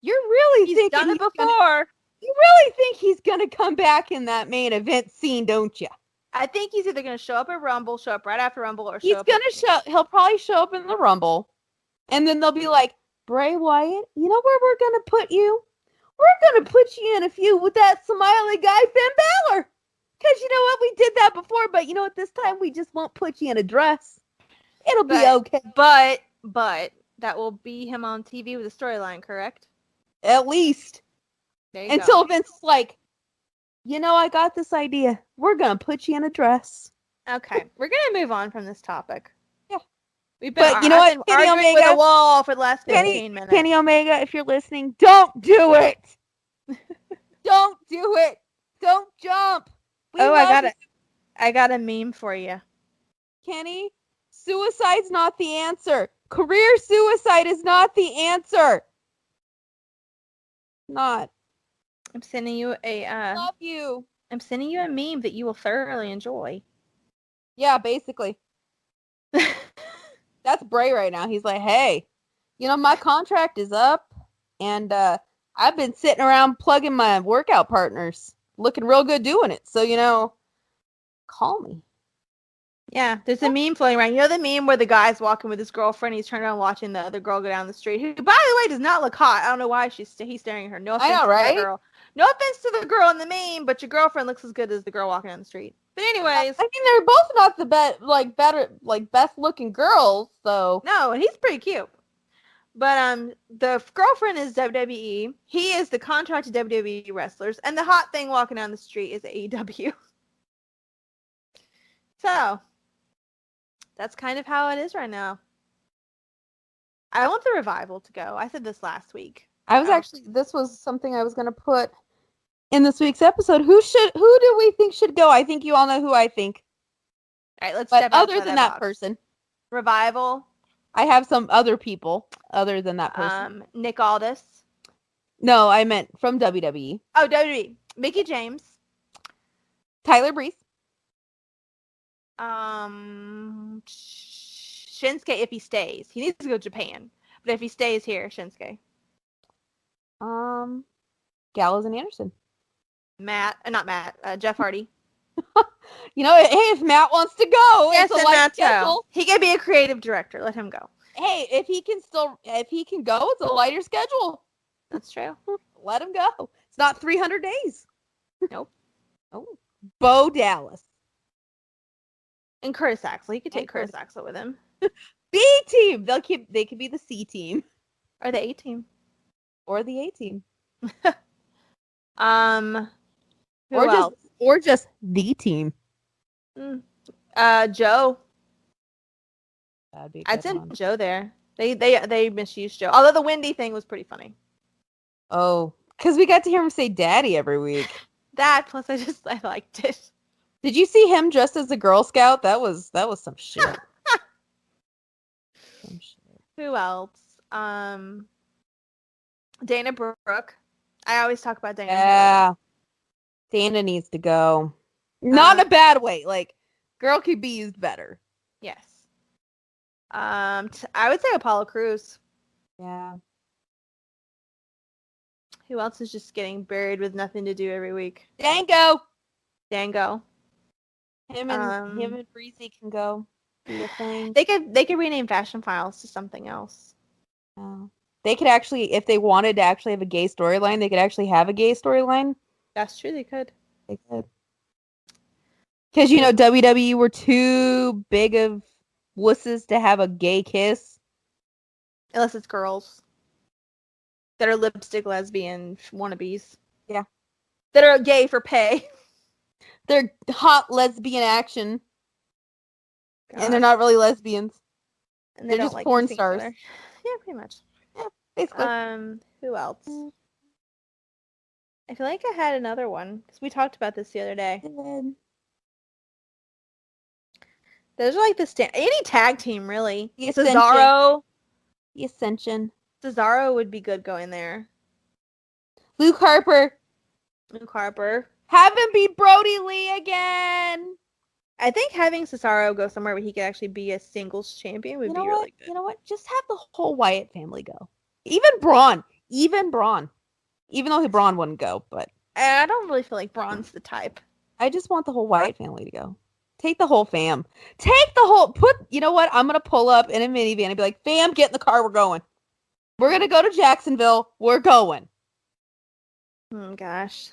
You're really He's done it before. You really think he's going to come back in that main event scene, don't you? I think he's either going to show up at Rumble, show up right after Rumble, or he'll probably show up in the Rumble. And then they'll be like, Bray Wyatt, you know where we're going to put you? We're going to put you in a feud with that smiley guy, Finn Balor. Because you know what? We did that before, but you know what? This time we just won't put you in a dress. It'll be okay. But that will be him on TV with a storyline, correct? At least. Until Vince is like, you know, I got this idea. We're going to put you in a dress. Okay. We're going to move on from this topic. Yeah. But you know what? Kenny Omega with the wall for the last 15 minutes. Kenny Omega, if you're listening, don't do it. Don't do it. Don't jump. I got a meme for you. Kenny, suicide's not the answer. Career suicide is not the answer. Not. I'm sending you love you. I'm sending you a meme that you will thoroughly enjoy. Yeah, basically. That's Bray right now. He's like, hey, you know, my contract is up, and I've been sitting around plugging my workout partners, looking real good doing it. So, you know, call me. Yeah, there's a meme floating around. You know the meme where the guy's walking with his girlfriend, he's turned around watching the other girl go down the street, who, by the way, does not look hot. I don't know why he's staring at her. No offense to that girl. No offense to the girl in the meme, but your girlfriend looks as good as the girl walking down the street. But anyways, I mean, they're both not the best looking girls, so. No, and he's pretty cute. But the girlfriend is WWE. He is the contracted WWE wrestlers, and the hot thing walking down the street is AEW. So that's kind of how it is right now. I want the Revival to go. I said this last week. This was something I was going to put in this week's episode. Who do we think should go? I think you all know who I think. All right, let's step outside other than that person. Revival. I have some other people other than that person. Nick Aldis. No, I meant from WWE. Oh, WWE. Mickie James. Tyler Breeze. Shinsuke if he stays. He needs to go to Japan. But if he stays here, Shinsuke. Gallows and Anderson. Jeff Hardy. You know, hey, if Matt wants to go, yes, and Matt schedule. He can be a creative director. Let him go. Hey, if he can go, it's a lighter schedule. That's true. Let him go. It's not 300 days. Nope. Oh, Bo Dallas. And Curtis Axel. He could take Curtis Axel with him. B team. They could be the C team. Or the A team. Or the A team. Or just the team. Joe. I'd send Joe there. They misused Joe. Although the Wendy thing was pretty funny. Oh, because we got to hear him say "daddy" every week. That plus I liked it. Did you see him dressed as a Girl Scout? That was some shit. Some shit. Who else? Dana Brooke. I always talk about Dana. Yeah. Dana needs to go. Not in a bad way. Like, girl could be used better. Yes. I would say Apollo Crews. Yeah. Who else is just getting buried with nothing to do every week? Dango. Him and Breezy can go. Do the thing. They could rename Fashion Files to something else. Oh. They could actually, if they wanted to actually have a gay storyline, they could actually have a gay storyline. That's true. They could. Because, you know, WWE were too big of wusses to have a gay kiss. Unless it's girls. That are lipstick lesbian wannabes. Yeah. That are gay for pay. They're hot lesbian action. God. And they're not really lesbians. And they're just like porn stars. Yeah, pretty much. Yeah, basically. Who else? I feel like I had another one because we talked about this the other day. Those are like any tag team really. Cesaro. The Ascension. Cesaro would be good going there. Luke Harper. Have him be Brody Lee again. I think having Cesaro go somewhere where he could actually be a singles champion would be really good. You know what? Just have the whole Wyatt family go. Even Braun. Even though Braun wouldn't go, but I don't really feel like Braun's the type. I just want the whole Wyatt family to go. Take the whole fam. You know what? I'm going to pull up in a minivan and be like, fam, get in the car. We're going. We're going to go to Jacksonville. We're going. Oh, gosh.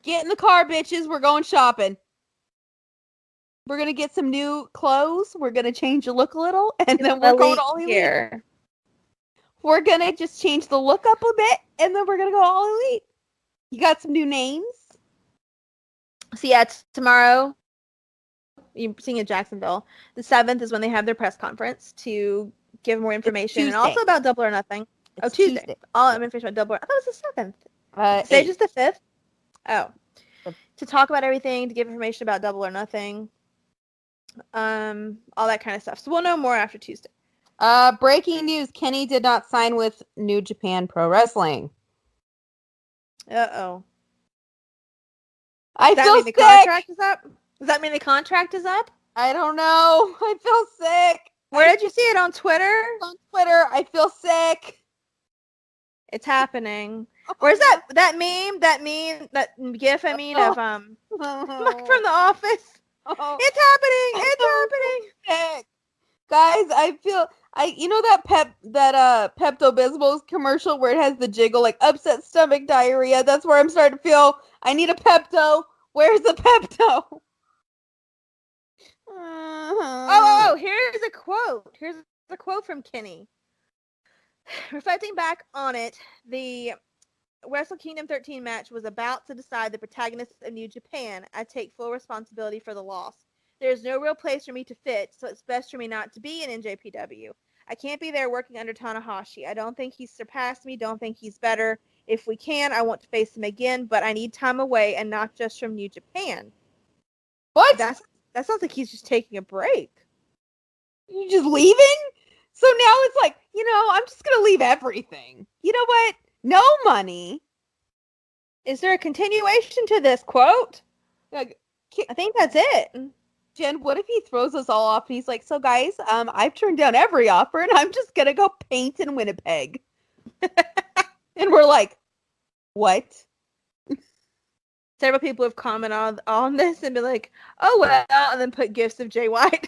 Get in the car, bitches. We're going shopping. We're going to get some new clothes. We're going to change the look a little. And then we're going all elite. Here. We're going to just change the look up a bit. And then we're going to go all elite. You got some new names? So, yeah, it's tomorrow. You're seeing in Jacksonville. The 7th is when they have their press conference to give more information. And also about Double or Nothing. It's Tuesday. All information about Double or... I thought it was the 7th. Stage is the 5th. Oh. To talk about everything, to give information about Double or Nothing. All that kind of stuff. So we'll know more after Tuesday. Breaking news. Kenny did not sign with New Japan Pro Wrestling. Uh-oh. I feel sick. The contract is up? Does that mean the contract is up? I don't know. I feel sick. Where did you see it? On Twitter? On Twitter. I feel sick. It's happening. Where's that meme? That gif, I mean, of from The Office. Oh. It's happening. It's happening. Guys, you know that Pepto-Bismol commercial where it has the jiggle, like upset stomach diarrhea. That's where I'm starting to feel I need a Pepto. Where's the Pepto? Oh, here's a quote. Here's a quote from Kenny. Reflecting back on it, the Wrestle Kingdom 13 match was about to decide the protagonist of New Japan. I take full responsibility for the loss. There is no real place for me to fit, so it's best for me not to be in NJPW. I can't be there working under Tanahashi. I don't think he's surpassed me, don't think he's better. If we can, I want to face him again, but I need time away and not just from New Japan. What? That sounds like he's just taking a break. You just leaving? So now it's like, I'm just going to leave everything. You know what? No money. Is there a continuation to this quote? I think that's it. Jen, what if he throws us all off and he's like, so guys, I've turned down every offer and I'm just going to go paint in Winnipeg. And we're like, what? Several people have commented on this and be like, oh, well, and then put gifs of Jay White.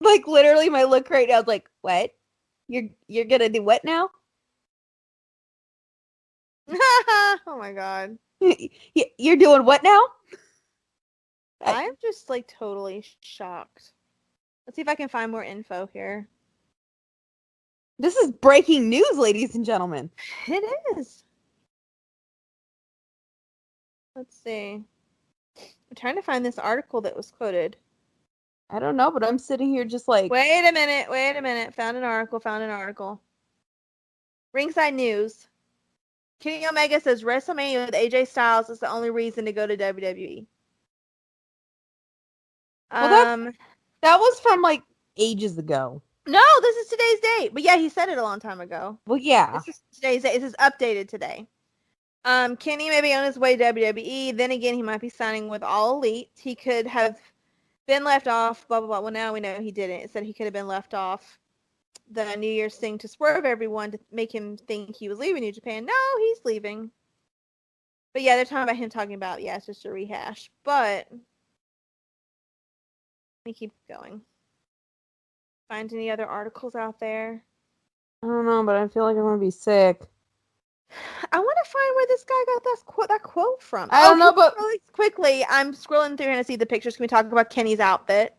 Like, literally, my look right now is like, what? You're going to do what now? Oh, my God. You're doing what now? I'm just, like, totally shocked. Let's see if I can find more info here. This is breaking news, ladies and gentlemen. It is. Let's see. I'm trying to find this article that was quoted. I don't know, but I'm sitting here just like... Wait a minute. Found an article. Ringside News. Kenny Omega says WrestleMania with AJ Styles is the only reason to go to WWE. Well, that was from, like, ages ago. No, this is today's date. But yeah, he said it a long time ago. Well, yeah. This is today's date. This is updated today. Kenny may be on his way to WWE. Then again, he might be signing with All Elite. He could have been left off, blah, blah, blah. Well, now we know he didn't. It said he could have been left off the New Year's thing to swerve everyone to make him think he was leaving New Japan. No, he's leaving. But yeah, they're talking about, it's just a rehash. But let me keep going. Find any other articles out there? I don't know, but I feel like I'm going to be sick. I want to find where this guy got that quote from. I don't know, but really quickly, I'm scrolling through here to see the pictures. Can we talk about Kenny's outfit?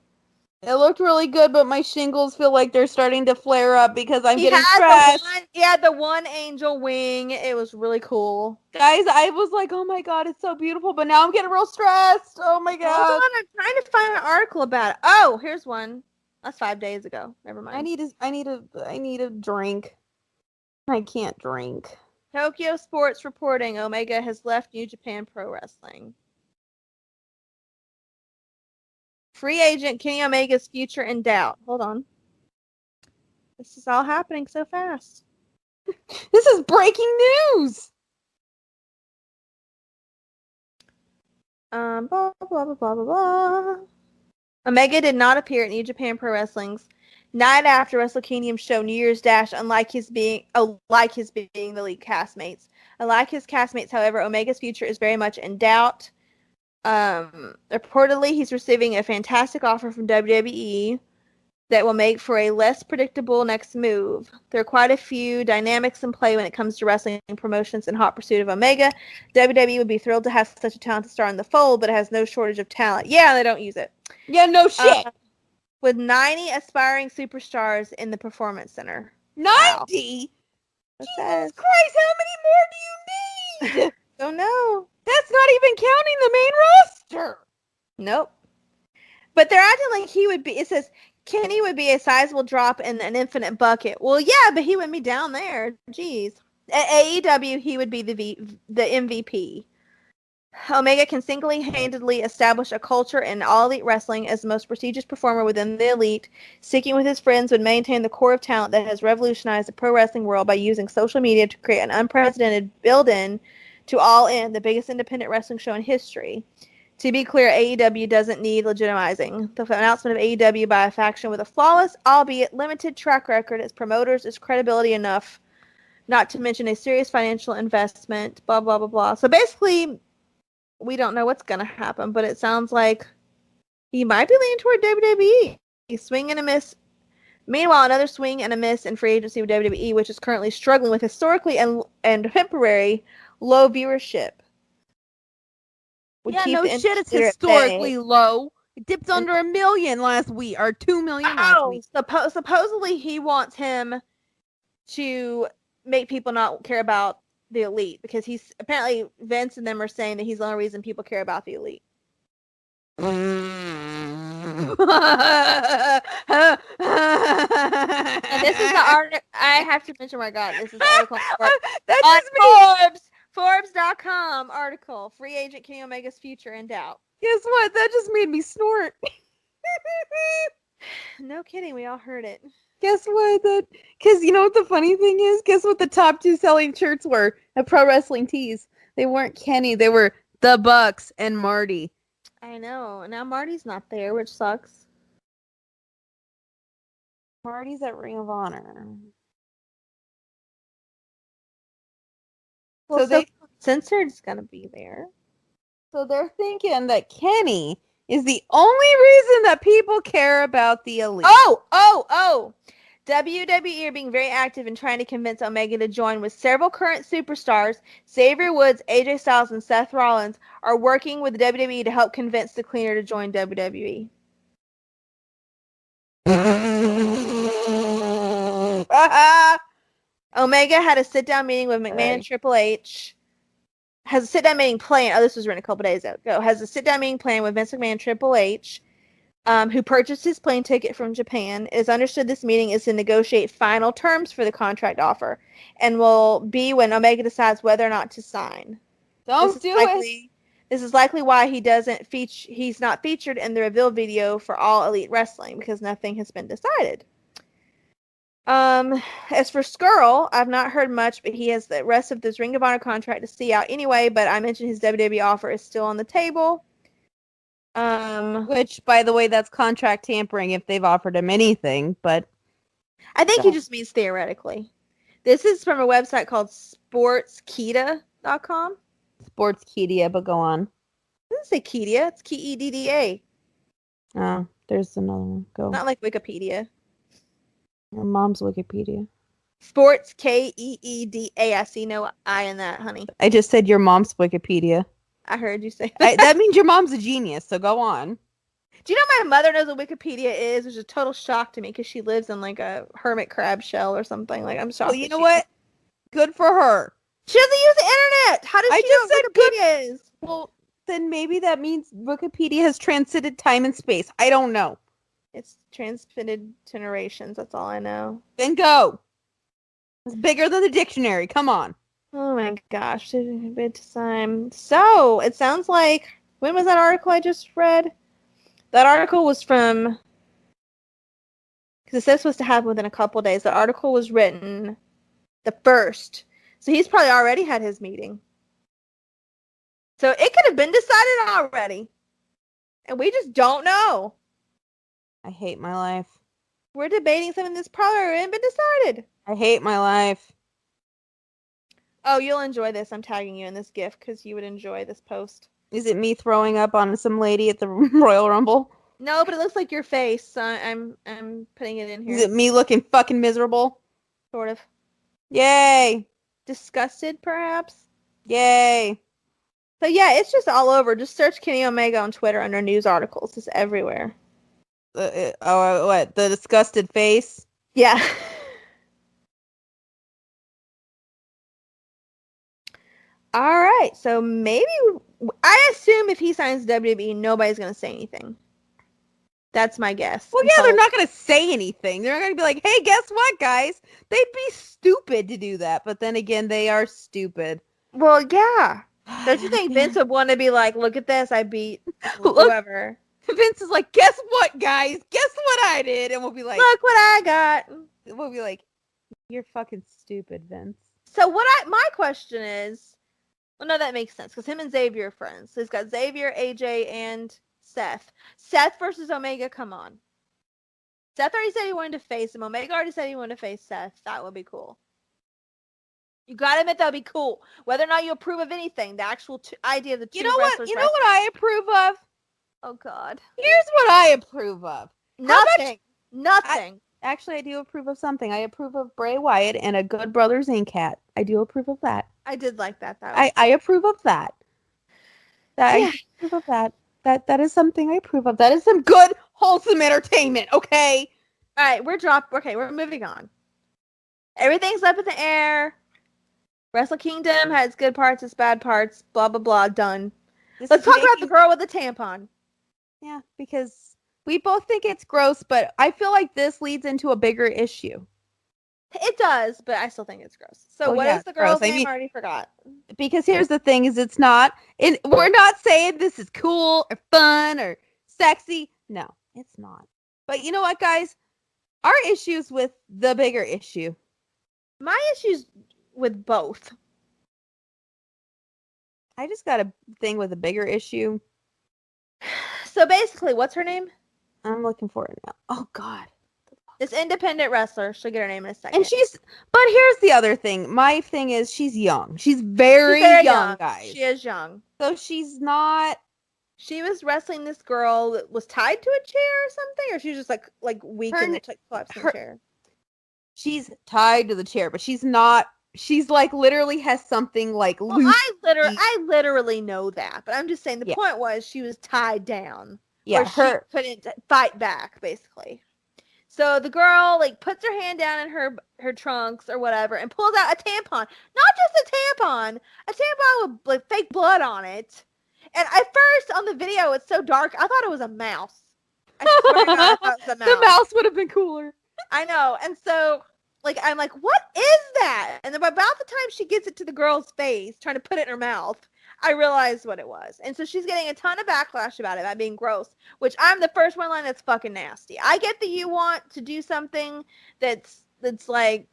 It looked really good, but my shingles feel like they're starting to flare up because I'm getting stressed. He had the one angel wing. It was really cool. Guys, I was like, oh my God, it's so beautiful, but now I'm getting real stressed. Oh my God. Hold on, I'm trying to find an article about it. Oh, here's one. That's 5 days ago. Never mind. I need a drink. I can't drink. Tokyo Sports reporting Omega has left New Japan Pro Wrestling. Free agent Kenny Omega's future in doubt. Hold on. This is all happening so fast. This is breaking news. Blah, blah, blah, blah, blah, blah. Omega did not appear at New Japan Pro Wrestling's night after Wrestle Kingdom show New Year's Dash, unlike his being the lead castmates. Unlike his castmates, however, Omega's future is very much in doubt. Reportedly, he's receiving a fantastic offer from WWE that will make for a less predictable next move. There are quite a few dynamics in play when it comes to wrestling promotions in hot pursuit of Omega. WWE would be thrilled to have such a talented star in the fold, but it has no shortage of talent. Yeah, they don't use it. Yeah, no shit. With 90 aspiring superstars in the Performance Center. 90? Wow. Jesus Christ, how many more do you need? Don't know. That's not even counting the main roster. Nope. But they're acting like he would be. It says Kenny would be a sizable drop in an infinite bucket. Well, yeah, but he wouldn't be down there. Jeez. At AEW, he would be the MVP. Omega can single-handedly establish a culture in All Elite Wrestling as the most prestigious performer within the Elite. Sticking with his friends would maintain the core of talent that has revolutionized the pro wrestling world by using social media to create an unprecedented build-in to All In, the biggest independent wrestling show in history. To be clear, AEW doesn't need legitimizing. The announcement of AEW by a faction with a flawless, albeit limited track record as promoters is credibility enough, not to mention a serious financial investment, blah, blah, blah, blah. So basically, we don't know what's going to happen, but it sounds like he might be leaning toward WWE. He's swing and a miss. Meanwhile, another swing and a miss in free agency with WWE, which is currently struggling with historically and temporary low viewership. Yeah, no shit, it's historically low. It dipped under 1 million last week, or 2 million last week. Supposedly he wants him to make people not care about the Elite, because he's apparently Vince and them are saying that he's the only reason people care about the Elite. And this is the article. I have to mention where I got it. This is the article on Forbes.com article. Free agent Kenny Omega's future in doubt. Guess what? That just made me snort. No kidding. We all heard it. Guess what? Because you know what the funny thing is? Guess what the top 2 selling shirts were at Pro Wrestling Tees? They weren't Kenny. They were the Bucks and Marty. I know. Now Marty's not there, which sucks. Marty's at Ring of Honor. Well, so Censored's gonna be there. So they're thinking that Kenny is the only reason that people care about the Elite. Oh! WWE are being very active in trying to convince Omega to join, with several current superstars, Xavier Woods, AJ Styles, and Seth Rollins, are working with WWE to help convince the cleaner to join WWE. Omega had a sit-down meeting with McMahon and Triple H. Has a sit-down meeting planned. Oh, this was written a couple days ago. Has a sit-down meeting planned with Vince McMahon and Triple H, who purchased his plane ticket from Japan. It is understood this meeting is to negotiate final terms for the contract offer, and will be when Omega decides whether or not to sign. Don't do it. This is likely why he's not featured in the reveal video for All Elite Wrestling, because nothing has been decided. As for Skrull, I've not heard much, but he has the rest of this Ring of Honor contract to see out anyway, but I mentioned his WWE offer is still on the table. Which, by the way, that's contract tampering if they've offered him anything, but I think he just means theoretically. This is from a website called sportskeeda.com. Sportskeeda, but go on. It doesn't say Kedia, it's Kedda. Oh, there's another one. Go. Not like Wikipedia. Your mom's Wikipedia. Sports, Keeda. I see no I in that, honey. I just said your mom's Wikipedia. I heard you say that. That means your mom's a genius, so go on. Do you know my mother knows what Wikipedia is? Which is a total shock to me, because she lives in like a hermit crab shell or something. Like, I'm shocked. Well, you know what? Good for her. She doesn't use the internet. How does she know what Wikipedia is? Well, then maybe that means Wikipedia has transcended time and space. I don't know. It's transcended generations. That's all I know. Then go. It's bigger than the dictionary. Come on. Oh my gosh. Bit time. So, it sounds like, when was that article I just read? That article was from, because it says it's supposed to happen within a couple days. The article was written the 1st. So he's probably already had his meeting. So it could have been decided already. And we just don't know. I hate my life. We're debating something that's probably already been decided. I hate my life. Oh, you'll enjoy this. I'm tagging you in this GIF because you would enjoy this post. Is it me throwing up on some lady at the Royal Rumble? No, but it looks like your face. So I'm putting it in here. Is it me looking fucking miserable? Sort of. Yay! Disgusted, perhaps? Yay! So yeah, it's just all over. Just search Kenny Omega on Twitter under news articles. It's everywhere. What? The disgusted face? Yeah. All right. So maybe I assume if he signs WWE, nobody's gonna say anything. That's my guess. Well, yeah, they're not gonna say anything. They're not gonna be like, "Hey, guess what, guys? They'd be stupid to do that." But then again, they are stupid. Well, yeah. Don't you think Vince would want to be like, "Look at this, I beat whoever." Vince is like, "Guess what, guys? Guess what I did?" And we'll be like, "Look what I got." We'll be like, "You're fucking stupid, Vince." So my question is, well, no, that makes sense because him and Xavier are friends. So he's got Xavier, AJ, and Seth. Seth versus Omega. Come on. Seth already said he wanted to face him. Omega already said he wanted to face Seth. That would be cool. You gotta admit that would be cool. Whether or not you approve of anything, the actual idea of the two wrestlers. You know what I approve of? Oh God. Here's what I approve of. Nothing. Nothing. Actually, I do approve of something. I approve of Bray Wyatt and a Good Brothers Inc. hat. I do approve of that. I did like that. I approve of that. I approve of that. That is something I approve of. That is some good, wholesome entertainment, okay? All right, we're moving on. Everything's up in the air. Wrestle Kingdom has good parts, its bad parts, blah, blah, blah, done. Let's talk about the girl with the tampon. Yeah, because we both think it's gross, but I feel like this leads into a bigger issue. It does, but I still think it's gross. So what is the girl's name? I already forgot. Because here's the thing, is it's not, and we're not saying this is cool or fun or sexy. No, it's not. But you know what, guys? Our issues with the bigger issue. My issues with both. I just got a thing with a bigger issue. So basically, what's her name? I'm looking for it now. Oh, God. This independent wrestler. She'll get her name in a second. And but here's the other thing. My thing is she's young. She's very young, guys. She is young. So she's not. She was wrestling this girl that was tied to a chair or something, or she was just like weak and collapsed in the chair. She's tied to the chair, but she's not. She's like literally has something like loose. I literally know that, but I'm just saying the point was she was tied down. Yeah, she couldn't fight back, basically. So the girl like puts her hand down in her trunks or whatever and pulls out a tampon. Not just a tampon with like fake blood on it. And at first on the video it's so dark, I thought it was a mouse. I swear to God, I thought it was a mouse. The mouse would have been cooler. I know. And so I'm like, what is that? And then about the time she gets it to the girl's face, trying to put it in her mouth, I realized what it was. And so she's getting a ton of backlash about being gross, which I'm the first one line that's fucking nasty. I get that you want to do something that's like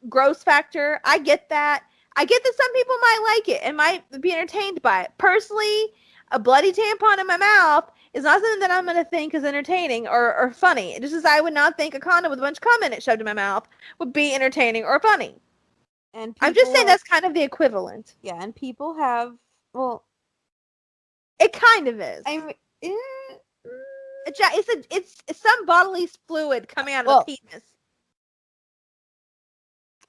gross factor. I get that. I get that some people might like it and might be entertained by it. Personally, a bloody tampon in my mouth is not something that I'm going to think is entertaining or funny. Just as I would not think a condom with a bunch of cum in it shoved in my mouth would be entertaining or funny. And I'm just saying that's kind of the equivalent. Yeah, and people have, well, it kind of is. It's some bodily fluid coming out of the penis.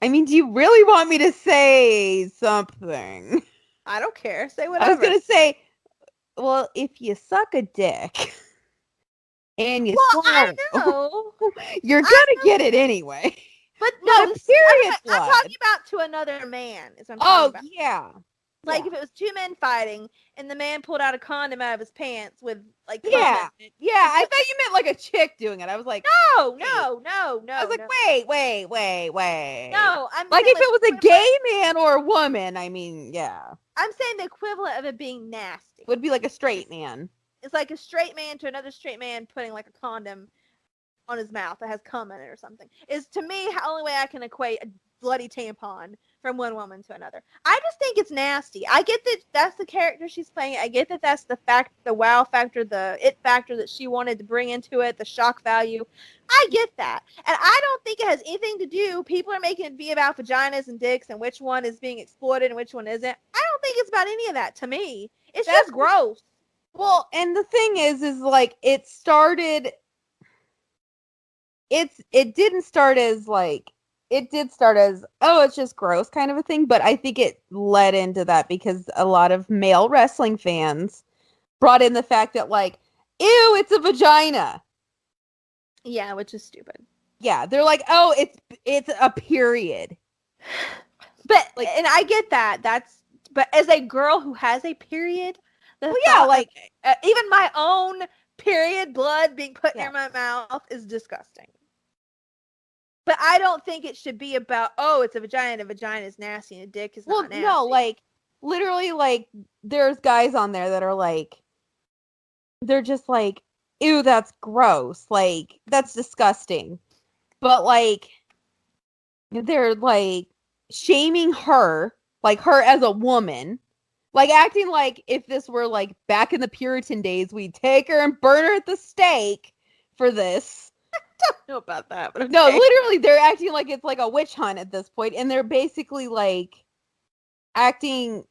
I mean, do you really want me to say something? I don't care. Say whatever. I was going to say, well, if you suck a dick and you swallow, you're going to get it anyway. But no, I'm talking about to another man. Is what I'm talking about. Yeah. Like if it was two men fighting and the man pulled out a condom out of his pants with like I thought you meant like a chick doing it. I was like, no. I was like, wait. No, I'm like if it was a gay man or a woman. I mean, yeah. I'm saying the equivalent of it being nasty would be like a straight man. It's like a straight man to another straight man putting like a condom on his mouth that has cum in it or something. Is to me the only way I can equate a bloody tampon from one woman to another. I just think it's nasty. I get that that's the character she's playing. I get that that's the wow factor, the it factor that she wanted to bring into it, the shock value. I get that. And I don't think it has anything to do. People are making it be about vaginas and dicks and which one is being exploited and which one isn't. I don't think it's about any of that to me. It's just gross. Well, and the thing is like it didn't start as like it did start as, oh, it's just gross kind of a thing, but I think it led into that because a lot of male wrestling fans brought in the fact that like, ew, it's a vagina. Yeah, which is stupid. Yeah, they're like, oh, it's a period. But like, and I get that. But as a girl who has a period, even my own period blood being put near my mouth is disgusting. But I don't think it should be about, oh, it's a vagina, and a vagina is nasty, and a dick is not nasty. No, like, literally, like, there's guys on there that are like, they're just like, ew, that's gross. Like, that's disgusting. But, like, they're, like, shaming her, like, her as a woman. Like, acting like if this were, like, back in the Puritan days, we'd take her and burn her at the stake for this. I don't know about that. But okay. No, literally, they're acting like it's like a witch hunt at this point, and they're basically like acting.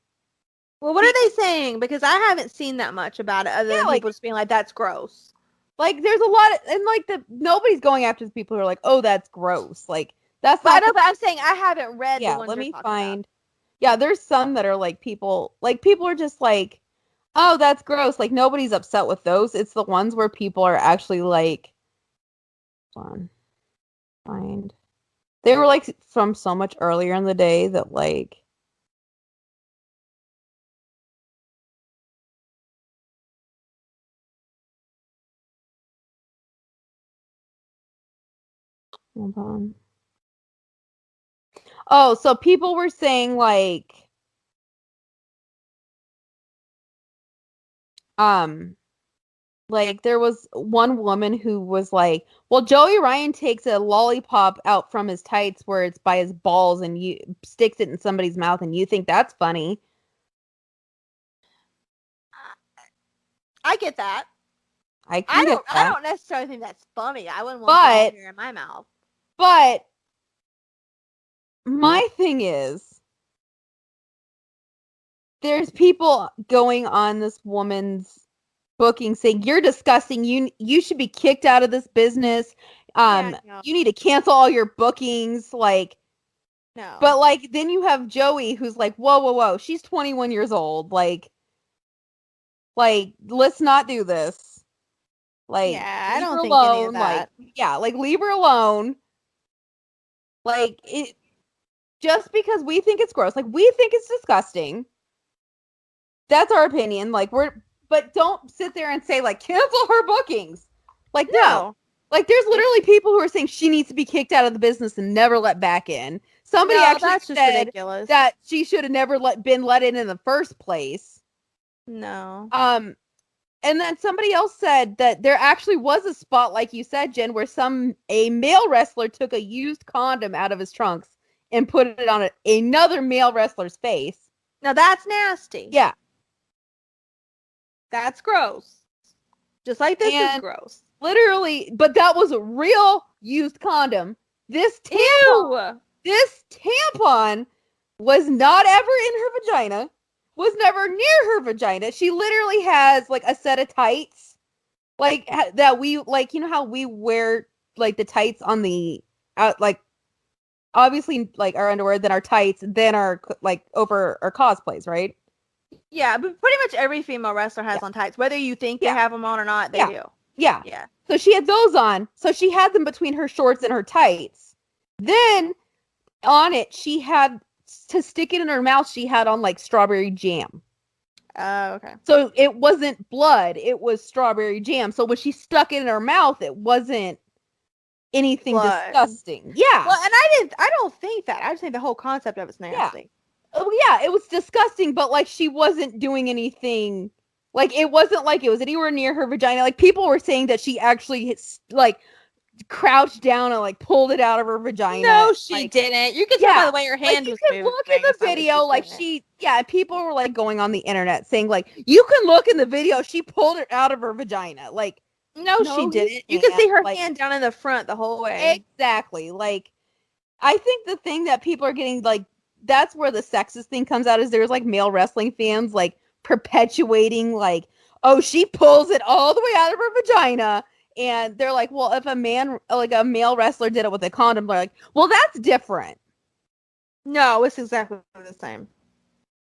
Well, what are they saying? Because I haven't seen that much about it, other than people just being like, "That's gross." Like, there's a lot, and like nobody's going after the people who are like, "Oh, that's gross." Like, that's not. But I'm saying I haven't read. Yeah, the ones let me about. find. Yeah, there's some that are like people are just like, "Oh, that's gross." Like, nobody's upset with those. It's the ones where people are actually like. Find. They were like from so much earlier in the day that like. Hold on. Oh, so people were saying like. Like, there was one woman who was like, well, Joey Ryan takes a lollipop out from his tights where it's by his balls and you sticks it in somebody's mouth and you think that's funny. I get that. I don't necessarily think that's funny. I wouldn't want it in my mouth. But my thing is, there's people going on this woman's booking saying you're disgusting, you should be kicked out of this business, you need to cancel all your bookings, like, no. But like then you have Joey who's like, whoa, she's 21 years old, like let's not do this, like, I don't think any of that. Like leave her alone, like, it just because we think it's gross, like we think it's disgusting, that's our opinion, like but don't sit there and say, like, cancel her bookings. Like, no. Like, there's literally people who are saying she needs to be kicked out of the business and never let back in. Somebody actually said that she should have never been let in the first place. No. And then somebody else said that there actually was a spot, like you said, Jen, where a male wrestler took a used condom out of his trunks and put it on another male wrestler's face. Now, that's nasty. Yeah. That's gross. Just like this is gross. Literally, but that was a real used condom. This tampon was not ever in her vagina, was never near her vagina. She literally has like a set of tights, like that we, like, you know how we wear like the tights on the like, obviously, like our underwear, then our tights, then our like over our cosplays, right? Yeah, but pretty much every female wrestler has on tights. Whether you think they have them on or not, they do. Yeah. Yeah. So she had those on. So she had them between her shorts and her tights. Then on it, she had to stick it in her mouth. She had on like strawberry jam. Oh, okay. So it wasn't blood. It was strawberry jam. So when she stuck it in her mouth, it wasn't anything disgusting. Yeah. Well, and I don't think that. I just think the whole concept of it's nasty. Yeah. Oh, yeah, it was disgusting, but, like, she wasn't doing anything, like, it wasn't like it was anywhere near her vagina. Like, people were saying that she actually, like, crouched down and like pulled it out of her vagina. No, she like, didn't. You can tell by the way her hand was moving. You can look in the video, like people were like going on the internet saying like, you can look in the video, she pulled it out of her vagina. Like, no, she didn't. You can see her hand down in the front the whole way. Exactly. Like, I think the thing that people are getting, like, that's where the sexist thing comes out, is there's like male wrestling fans like perpetuating like, oh, she pulls it all the way out of her vagina. And they're like, well, if a male wrestler did it with a condom, they're like, well, that's different. No, it's exactly the same.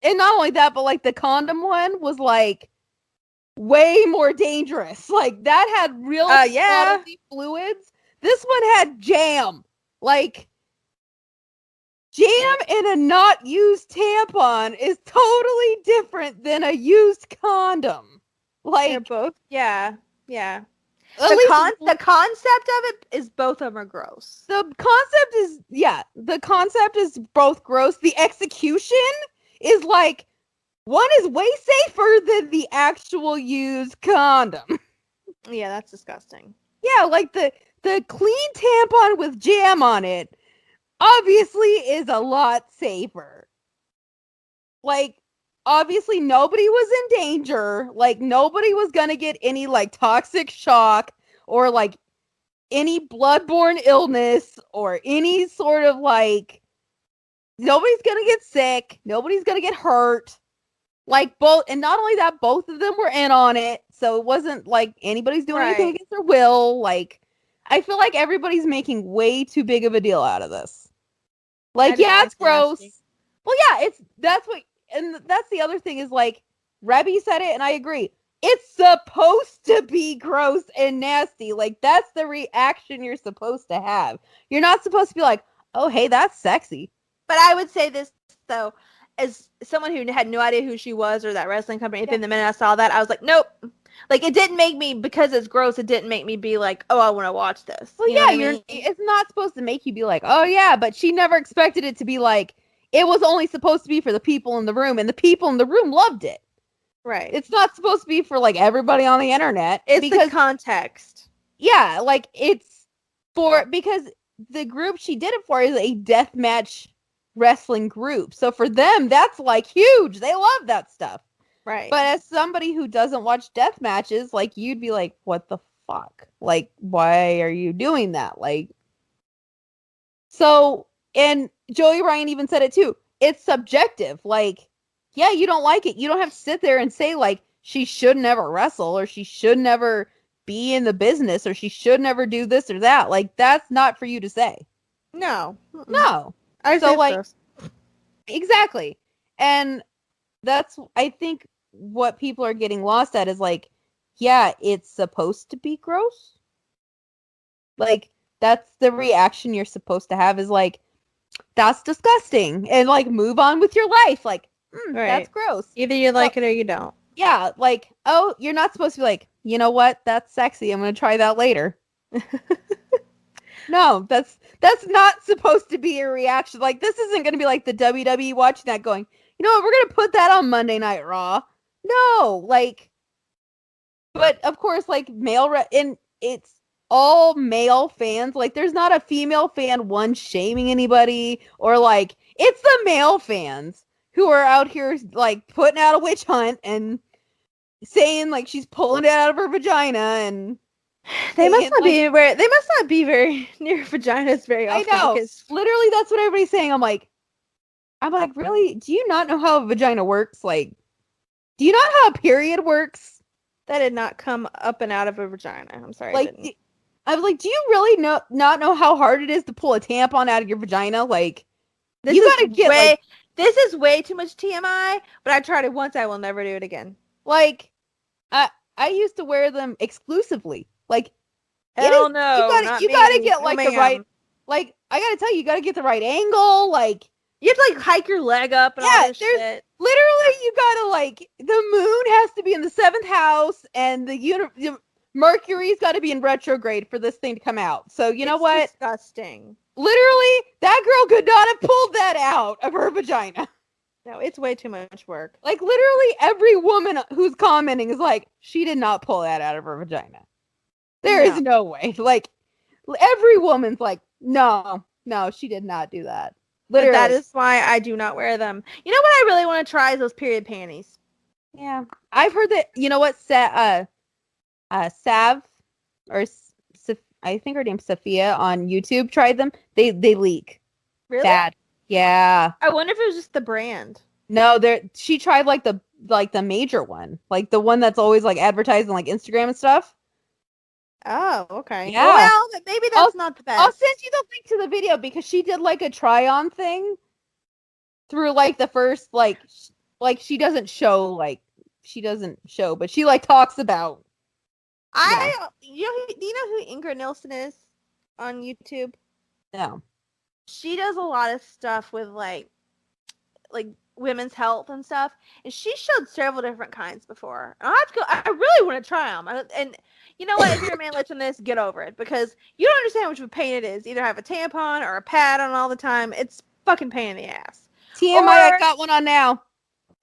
And not only that, but like the condom one was like way more dangerous. Like that had real bodily fluids. This one had jam. Like, jam in a not used tampon is totally different than a used condom. Like, they're both, yeah. The concept of it is both of them are gross. The concept is both gross. The execution is like, one is way safer than the actual used condom. Yeah, that's disgusting. Yeah, like the clean tampon with jam on it obviously is a lot safer. Like, obviously nobody was in danger. Like, nobody was gonna get any like toxic shock or like any bloodborne illness or any sort of like, nobody's gonna get sick, nobody's gonna get hurt. Like, both, and not only that, both of them were in on it, so it wasn't like anybody's doing anything against their will. Like, I feel like everybody's making way too big of a deal out of this. Like, yeah, it's gross. Nasty. Well, yeah, that's the other thing is, like, Rebby said it, and I agree. It's supposed to be gross and nasty. Like, that's the reaction you're supposed to have. You're not supposed to be like, oh, hey, that's sexy. But I would say this, though, as someone who had no idea who she was or that wrestling company, anything, the minute I saw that, I was like, nope. Like, it didn't make me, because it's gross, it didn't make me be like, oh, I want to watch this. Well, it's not supposed to make you be like, oh, yeah, but she never expected it to be like, it was only supposed to be for the people in the room, and the people in the room loved it. Right. It's not supposed to be for, like, everybody on the internet. It's because the context. Yeah, like, it's because the group she did it for is a deathmatch wrestling group. So for them, that's, like, huge. They love that stuff. Right. But as somebody who doesn't watch death matches, like, you'd be like, what the fuck? Like, why are you doing that? Like, so, and Joey Ryan even said it too. It's subjective. Like, yeah, you don't like it. You don't have to sit there and say, like, she should never wrestle, or she should never be in the business, or she should never do this or that. Like, that's not for you to say. No. No. Exactly. And that's, I think, what people are getting lost at is like, yeah, it's supposed to be gross. Like, that's the reaction you're supposed to have, is like, that's disgusting, and like, move on with your life. Like, that's gross. Either you like it or you don't. Yeah, like, oh, you're not supposed to be like, you know what, that's sexy, I'm gonna try that later. No, that's not supposed to be a reaction. Like, this isn't gonna be like the WWE watching that going, you know what, we're gonna put that on Monday Night Raw. No, like, but of course, like, and it's all male fans. Like, there's not a female fan shaming anybody, or like, it's the male fans who are out here like putting out a witch hunt and saying like she's pulling it out of her vagina, and they must not be very near vaginas very often. I know. Literally, that's what everybody's saying. I'm like, really? Do you not know how a vagina works? Like, do you not know how a period works? That did not come up and out of a vagina. I'm sorry. Like, I was like, do you really not know how hard it is to pull a tampon out of your vagina? Like, this is way too much TMI, but I tried it once. I will never do it again. Like, I used to wear them exclusively. Like, hell no. You gotta get like the right, like, I gotta tell you, you gotta get the right angle. Like, you have to like hike your leg up and all this shit. Literally, you gotta, like, the moon has to be in the 7th house, and the Mercury's got to be in retrograde for this thing to come out. So you know what? Disgusting. Literally, that girl could not have pulled that out of her vagina. No, it's way too much work. Like, literally, every woman who's commenting is like, she did not pull that out of her vagina. There is no way. Like, Every woman's like, no, she did not do that. Literally. But that is why I do not wear them. You know what I really want to try is those period panties. Yeah. I've heard that, you know what, Sav, or I think her name's Sophia on YouTube tried them. They leak. Really? Bad. Yeah. I wonder if it was just the brand. No, she tried like the major one. Like the one that's always like advertised on like Instagram and stuff. Oh, okay. Yeah. Well, maybe that's not the best. I'll send you the link to the video because she did like a try-on thing through like the first like she doesn't show but she like talks about. Do you know who Ingrid Nilsson is on YouTube? No. She does a lot of stuff with like women's health and stuff, and she showed several different kinds before. And I really want to try them. And you know what? If you're a man listening to this, get over it because you don't understand how much of a pain it is. Either have a tampon or a pad on all the time. It's fucking pain in the ass. TMI, I got one on now.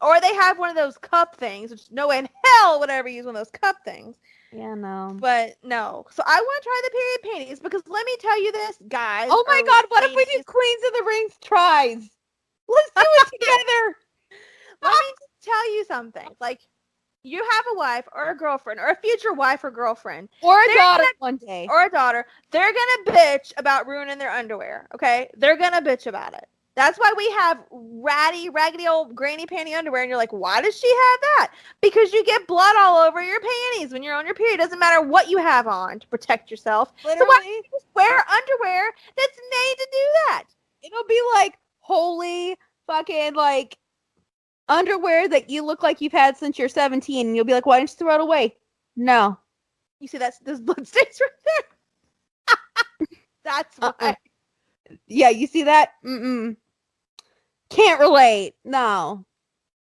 Or they have one of those cup things, which no way in hell would I ever use one of those cup things. Yeah, no. But no. So I want to try the period panties because let me tell you this, guys. Oh my God, what if we do Queens of the Rings tries? Let's do it together. Let me tell you something. Like, you have a wife or a girlfriend or a future wife or girlfriend. Or a daughter one day. Or a daughter. They're going to bitch about ruining their underwear, okay? They're going to bitch about it. That's why we have raggedy old granny panty underwear, and you're like, why does she have that? Because you get blood all over your panties when you're on your period. It doesn't matter what you have on to protect yourself. Literally. So why don't you just wear underwear that's made to do that? It'll be like holy fucking like underwear that you look like you've had since you're 17, and you'll be like, why didn't you throw it away? No. You see those blood stains right there? That's why. Yeah, you see that? Mm-mm. Can't relate. No.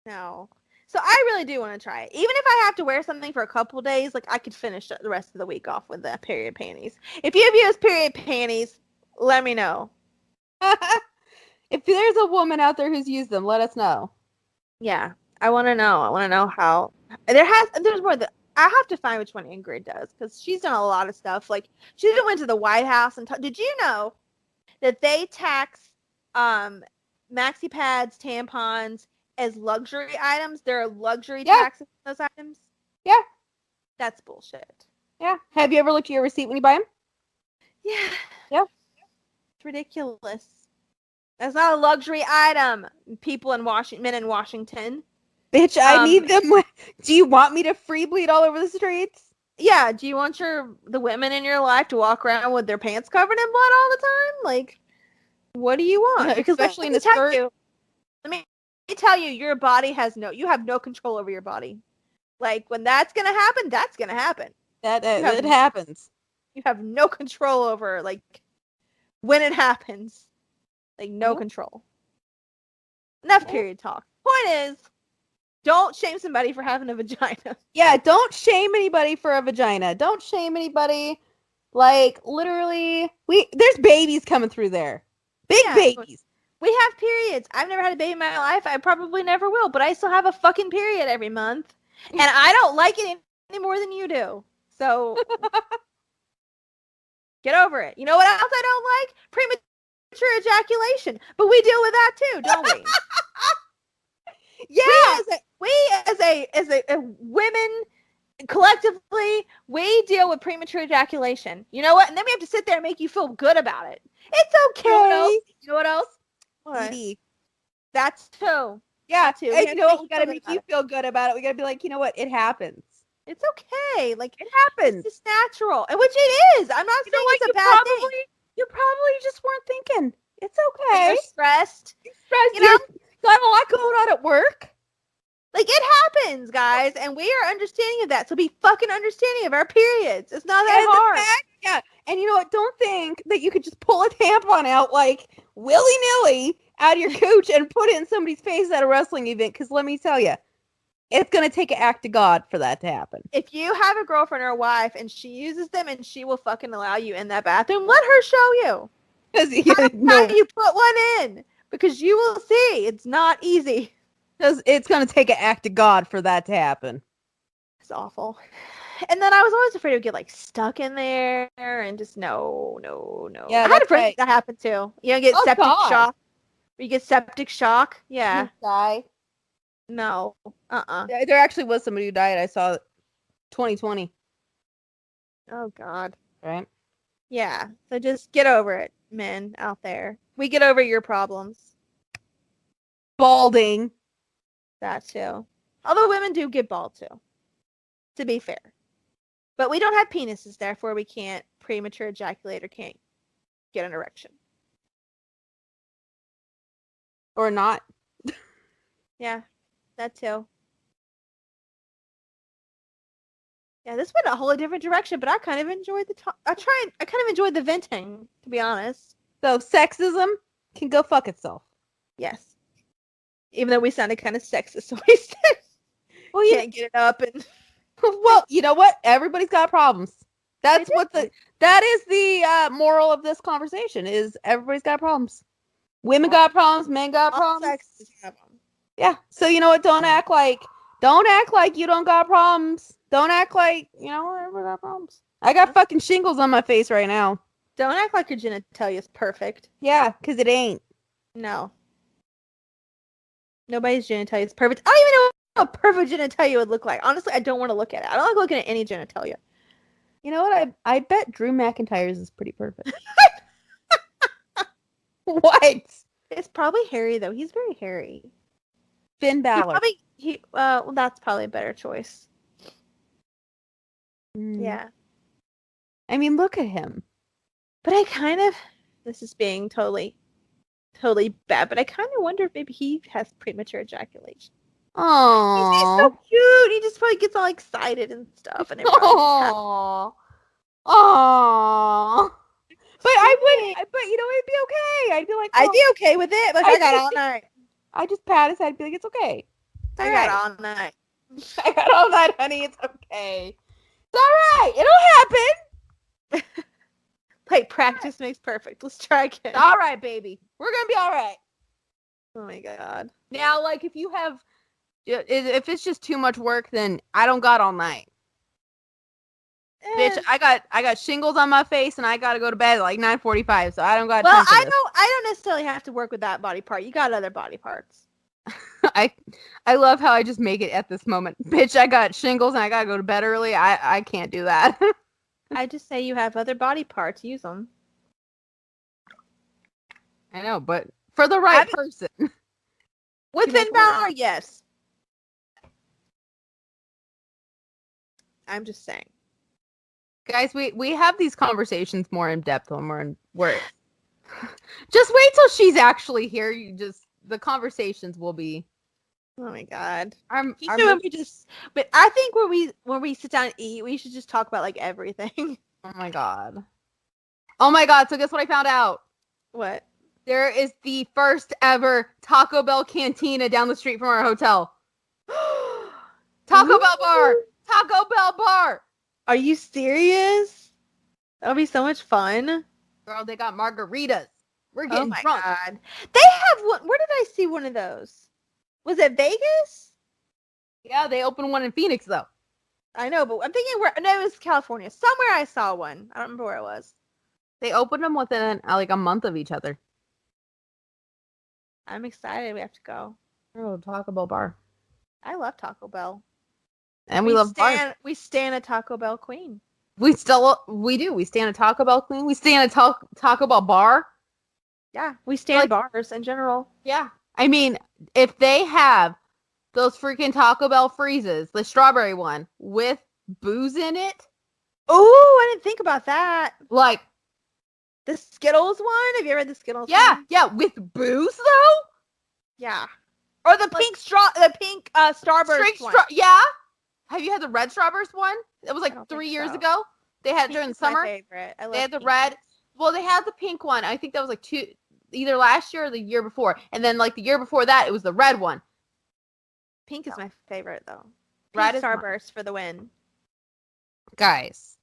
So I really do want to try it. Even if I have to wear something for a couple days, like I could finish the rest of the week off with the period panties. If you have used period panties, let me know. If there's a woman out there who's used them, let us know. Yeah, I want to know. I want to know how. There's more that I have to find which one Ingrid does because she's done a lot of stuff. Like she even went to the White House and did you know that they tax maxi pads, tampons as luxury items? There are luxury taxes on those items. Yeah, that's bullshit. Yeah. Have you ever looked at your receipt when you buy them? Yeah. Yeah. It's ridiculous. That's not a luxury item. People in men in Washington. Bitch, I need them. Do you want me to free bleed all over the streets? Yeah. Do you want the women in your life to walk around with their pants covered in blood all the time? Like, what do you want? Because especially in the skirt. Let me tell you, your body you have no control over your body. Like when that's gonna happen, that's gonna happen. It happens. You have no control over like when it happens. Like, no control. Enough period talk. Point is, don't shame somebody for having a vagina. Yeah, don't shame anybody for a vagina. Don't shame anybody. Like, literally, there's babies coming through there. Big babies. We have periods. I've never had a baby in my life. I probably never will, but I still have a fucking period every month. And I don't like it any more than you do. So, get over it. You know what else I don't like? Premature ejaculation, but we deal with that too, don't we? Yeah, we as a women collectively, we deal with premature ejaculation. You know what? And then we have to sit there and make you feel good about it. It's okay. You know what else? What? ED. That's too. Yeah, too. And you know what? We gotta make you feel good about it. We gotta be like, you know what? It happens. It's okay. Like it happens. It's just natural, and which it is. I'm not saying it's a bad thing. You probably just weren't thinking. It's okay. You're stressed. You know, got a lot going on at work. Like, it happens, guys, and we are understanding of that. So be fucking understanding of our periods. It's not that hard. And you know what? Don't think that you could just pull a tampon out, like, willy-nilly out of your cooch and put it in somebody's face at a wrestling event, because let me tell you, it's going to take an act of God for that to happen. If you have a girlfriend or a wife and she uses them and she will fucking allow you in that bathroom, let her show you. How you put one in. Because you will see. It's not easy. Because it's going to take an act of God for that to happen. It's awful. And then I was always afraid it would get like stuck in there and just no. Yeah, I had a friend that happened too. Get septic shock. You get septic shock. Yeah. Die. No. There actually was somebody who died. I saw 2020. Oh God. Right? Yeah. So just get over it, men out there. We get over your problems. Balding. That too. Although women do get bald too. To be fair. But we don't have penises, therefore we can't premature ejaculate or can't get an erection. Or not. Yeah. That too. Yeah, this went a wholly different direction, but I kind of enjoyed I kind of enjoyed the venting, to be honest. So sexism can go fuck itself. Yes. Even though we sounded kind of sexist, so we said, well, you can't get it up and. Well, you know what? Everybody's got problems. That is the moral of this conversation. Is everybody's got problems. Women got problems. Men got problems. Yeah. So you know what? Don't act like you don't got problems. Don't act like everybody got problems. I got fucking shingles on my face right now. Don't act like your genitalia is perfect. Yeah, because it ain't. No. Nobody's genitalia is perfect. I don't even know what a perfect genitalia would look like. Honestly, I don't want to look at it. I don't like looking at any genitalia. You know what? I bet Drew McIntyre's is pretty perfect. What? It's probably hairy though. He's very hairy. Finn Balor. Well, that's probably a better choice. Yeah. I mean, look at him. But this is being totally bad, but I kind of wonder if maybe he has premature ejaculation. Oh, he's so cute. He just probably gets all excited and stuff. And oh. But it'd be okay. I'd be like, I'd be okay with it. Like I got all night. I just pat his head and be like, it's okay. I got all night. I got all night, honey. It's okay. It's all right. It'll happen. Like practice makes perfect. Let's try again. All right, baby. We're gonna be all right. Oh my God. Now, like, if it's just too much work, then I don't got all night. Bitch, I got shingles on my face and I gotta go to bed at like 9:45, so I don't got time for this. I don't necessarily have to work with that body part. You got other body parts. I love how I just make it at this moment. Bitch, I got shingles and I gotta go to bed early. I can't do that. I just say you have other body parts. Use them. I know, but for the right person. With Finn Balor, yes. I'm just saying. Guys, we have these conversations more in depth when we're just wait till she's actually here. The conversations will be. Oh my God. But I think when we sit down and eat, we should just talk about like everything. Oh my God. Oh my God. So guess what I found out? What? There is the first ever Taco Bell cantina down the street from our hotel. Taco Bell bar. Taco Bell bar. Are you serious? That'll be so much fun. Girl, they got margaritas. We're getting drunk. God. They have one. Where did I see one of those? Was it Vegas? Yeah, they opened one in Phoenix, though. I know, but I'm thinking no, it was California. Somewhere I saw one. I don't remember where it was. They opened them within like a month of each other. I'm excited. We have to go. Oh, Taco Bell bar. I love Taco Bell. And we love bars. We stand a Taco Bell queen. We do. We stand a Taco Bell queen. We stand a Taco Bell bar. Yeah, we stand bars in general. Yeah. I mean, if they have those freaking Taco Bell freezes, the strawberry one with booze in it. Oh, I didn't think about that. Like the Skittles one. Have you ever read the Skittles one? Yeah, with booze though. Yeah. Or the pink Starburst one. Yeah. Have you had the red Starburst one? It was like 3 years ago. They had it during the summer. My favorite. They had the red. Well, they had the pink one. I think that was like either last year or the year before. And then like the year before that, it was the red one. Pink is my favorite though. Red Starburst for the win. Guys,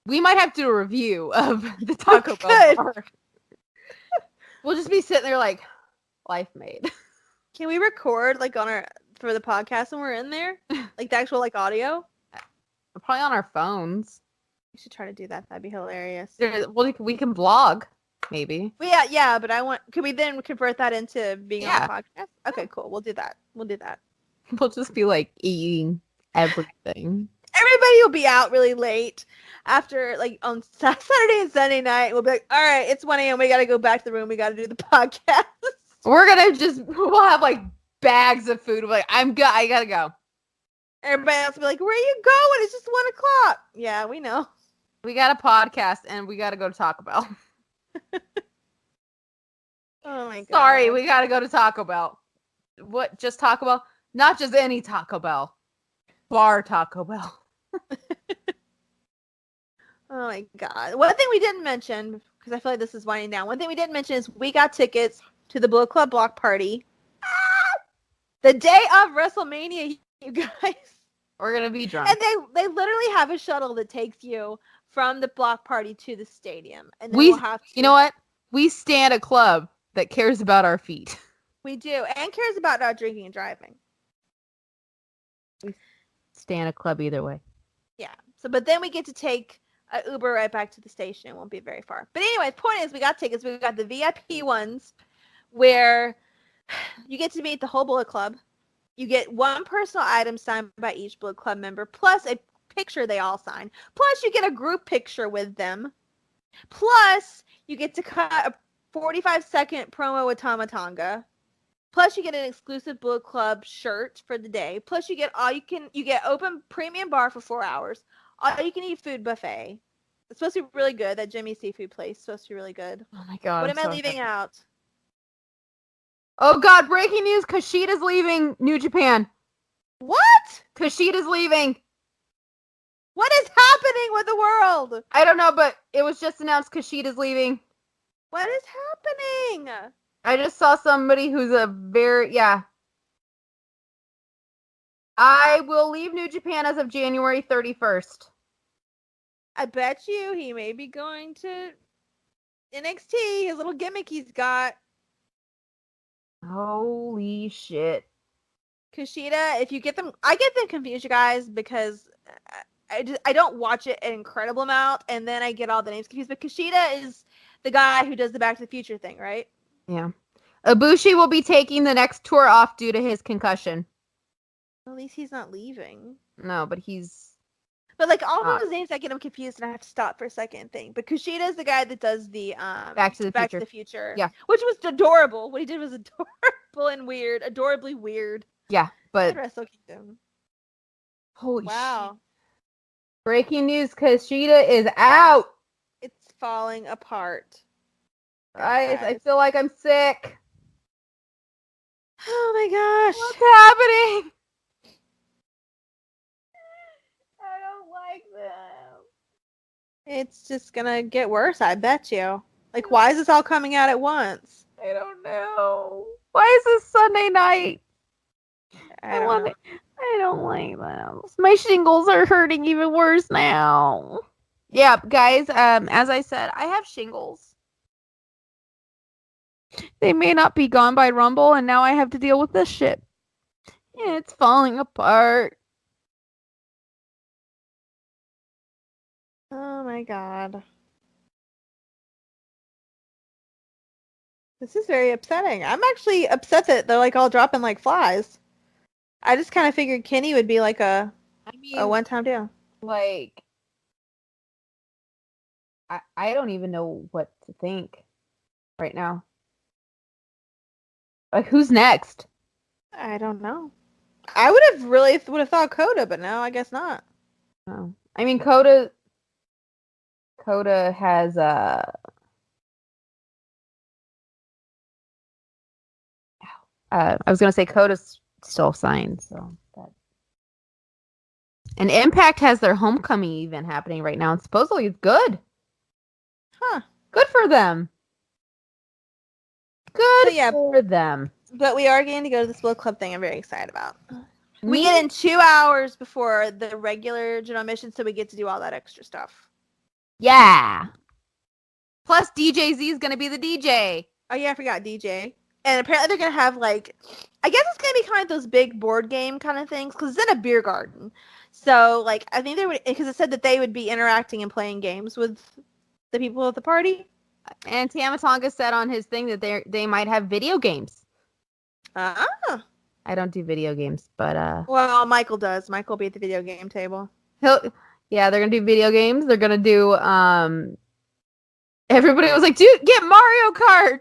we might have to do a review of the Taco Bell bar. We'll just be sitting there like, life made. Can we record like for the podcast when we're in there? Like the actual like audio? Probably on our phones. We should try to do that. That'd be hilarious. Well, we can vlog, maybe. Well, yeah, but could we then convert that into being on Yeah. the podcast? Okay, cool. We'll do that. We'll just be like eating everything. Everybody will be out really late after, like, on Saturday and Sunday night. We'll be like, all right, it's 1 a.m. We got to go back to the room. We got to do the podcast. We'll have like bags of food. We're like, I gotta go. Everybody else will be like, where are you going? It's just 1 o'clock. Yeah, we know. We got a podcast and we gotta go to Taco Bell. Oh my god. Sorry, we gotta go to Taco Bell. What? Just Taco Bell? Not just any Taco Bell. Bar Taco Bell. Oh my god. One thing we didn't mention, because I feel like this is winding down. One thing we didn't mention is we got tickets to the Bullet Club block party. The day of WrestleMania, you guys. We're gonna be drunk. And they literally have a shuttle that takes you from the block party to the stadium. And then we'll have to, you know what? We stand a club that cares about our feet. We do, and cares about not drinking and driving. We stand a club either way. Yeah. So, but then we get to take an Uber right back to the station. It won't be very far. But anyway, the point is, we got tickets. We got the VIP ones, where you get to meet the whole Bullet Club. You get one personal item signed by each Bullet Club member, plus a picture they all sign. Plus, you get a group picture with them. Plus, you get to cut a 45-second promo with Tama Tonga. Plus, you get an exclusive Bullet Club shirt for the day. Plus, you get you get open premium bar for 4 hours. All you can eat food buffet. It's supposed to be really good. That Jimmy's seafood place is supposed to be really good. Oh my god. What am I leaving out? Oh god, breaking news, Kushida's leaving New Japan. What? Kushida's leaving. What is happening with the world? I don't know, but it was just announced Kushida's leaving. What is happening? I just saw somebody who's I will leave New Japan as of January 31st. I bet you he may be going to NXT, his little gimmick he's got. Holy shit. Kushida, if you get them, I get them confused, you guys, because I don't watch it an incredible amount, and then I get all the names confused. But Kushida is the guy who does the Back to the Future thing, right? Yeah. Ibushi will be taking the next tour off due to his concussion. At least he's not leaving. No, but he's... But like all those names, I get them confused, and I have to stop for a second and think. But Kushida is the guy that does the Back to the Future. Yeah, which was adorable. What he did was adorable and weird, adorably weird. Yeah, but Wrestle Kingdom. Holy wow! Shit. Breaking news: Kushida is out. It's falling apart. Guys, I feel like I'm sick. Oh my gosh! What's happening? I don't like this. It's just gonna get worse, I bet you. Like, why is this all coming out at once? I don't know. Why is this Sunday night? I don't know. I don't like this. My shingles are hurting even worse now. Yeah, guys, as I said, I have shingles. They may not be gone by Rumble, and now I have to deal with this shit. Yeah, it's falling apart. Oh my god. This is very upsetting. I'm actually upset that they're like all dropping like flies. I just kind of figured Kenny would be like a one-time deal. Like, I don't even know what to think right now. Like, who's next? I don't know. I would have thought Coda, but no, I guess not. Oh. I mean, Coda has I was gonna say Coda's still signed, so that. And Impact has their homecoming event happening right now, and supposedly it's good. Huh. Good for them. Good So, yeah, for them. But we are getting to go to the Split Club thing I'm very excited about. We get in 2 hours before the regular general admission, so we get to do all that extra stuff. Yeah. Plus, DJ Z is going to be the DJ. Oh, yeah, I forgot DJ. And apparently they're going to have, like, I guess it's going to be kind of those big board game kind of things, because it's in a beer garden. So, like, I think they would, because it said that they would be interacting and playing games with the people at the party. And Tamatonga said on his thing that they might have video games. Ah. I don't do video games, but Well, Michael does. Michael will be at the video game table. they're gonna do video games. They're gonna do everybody was like, dude, get Mario Kart.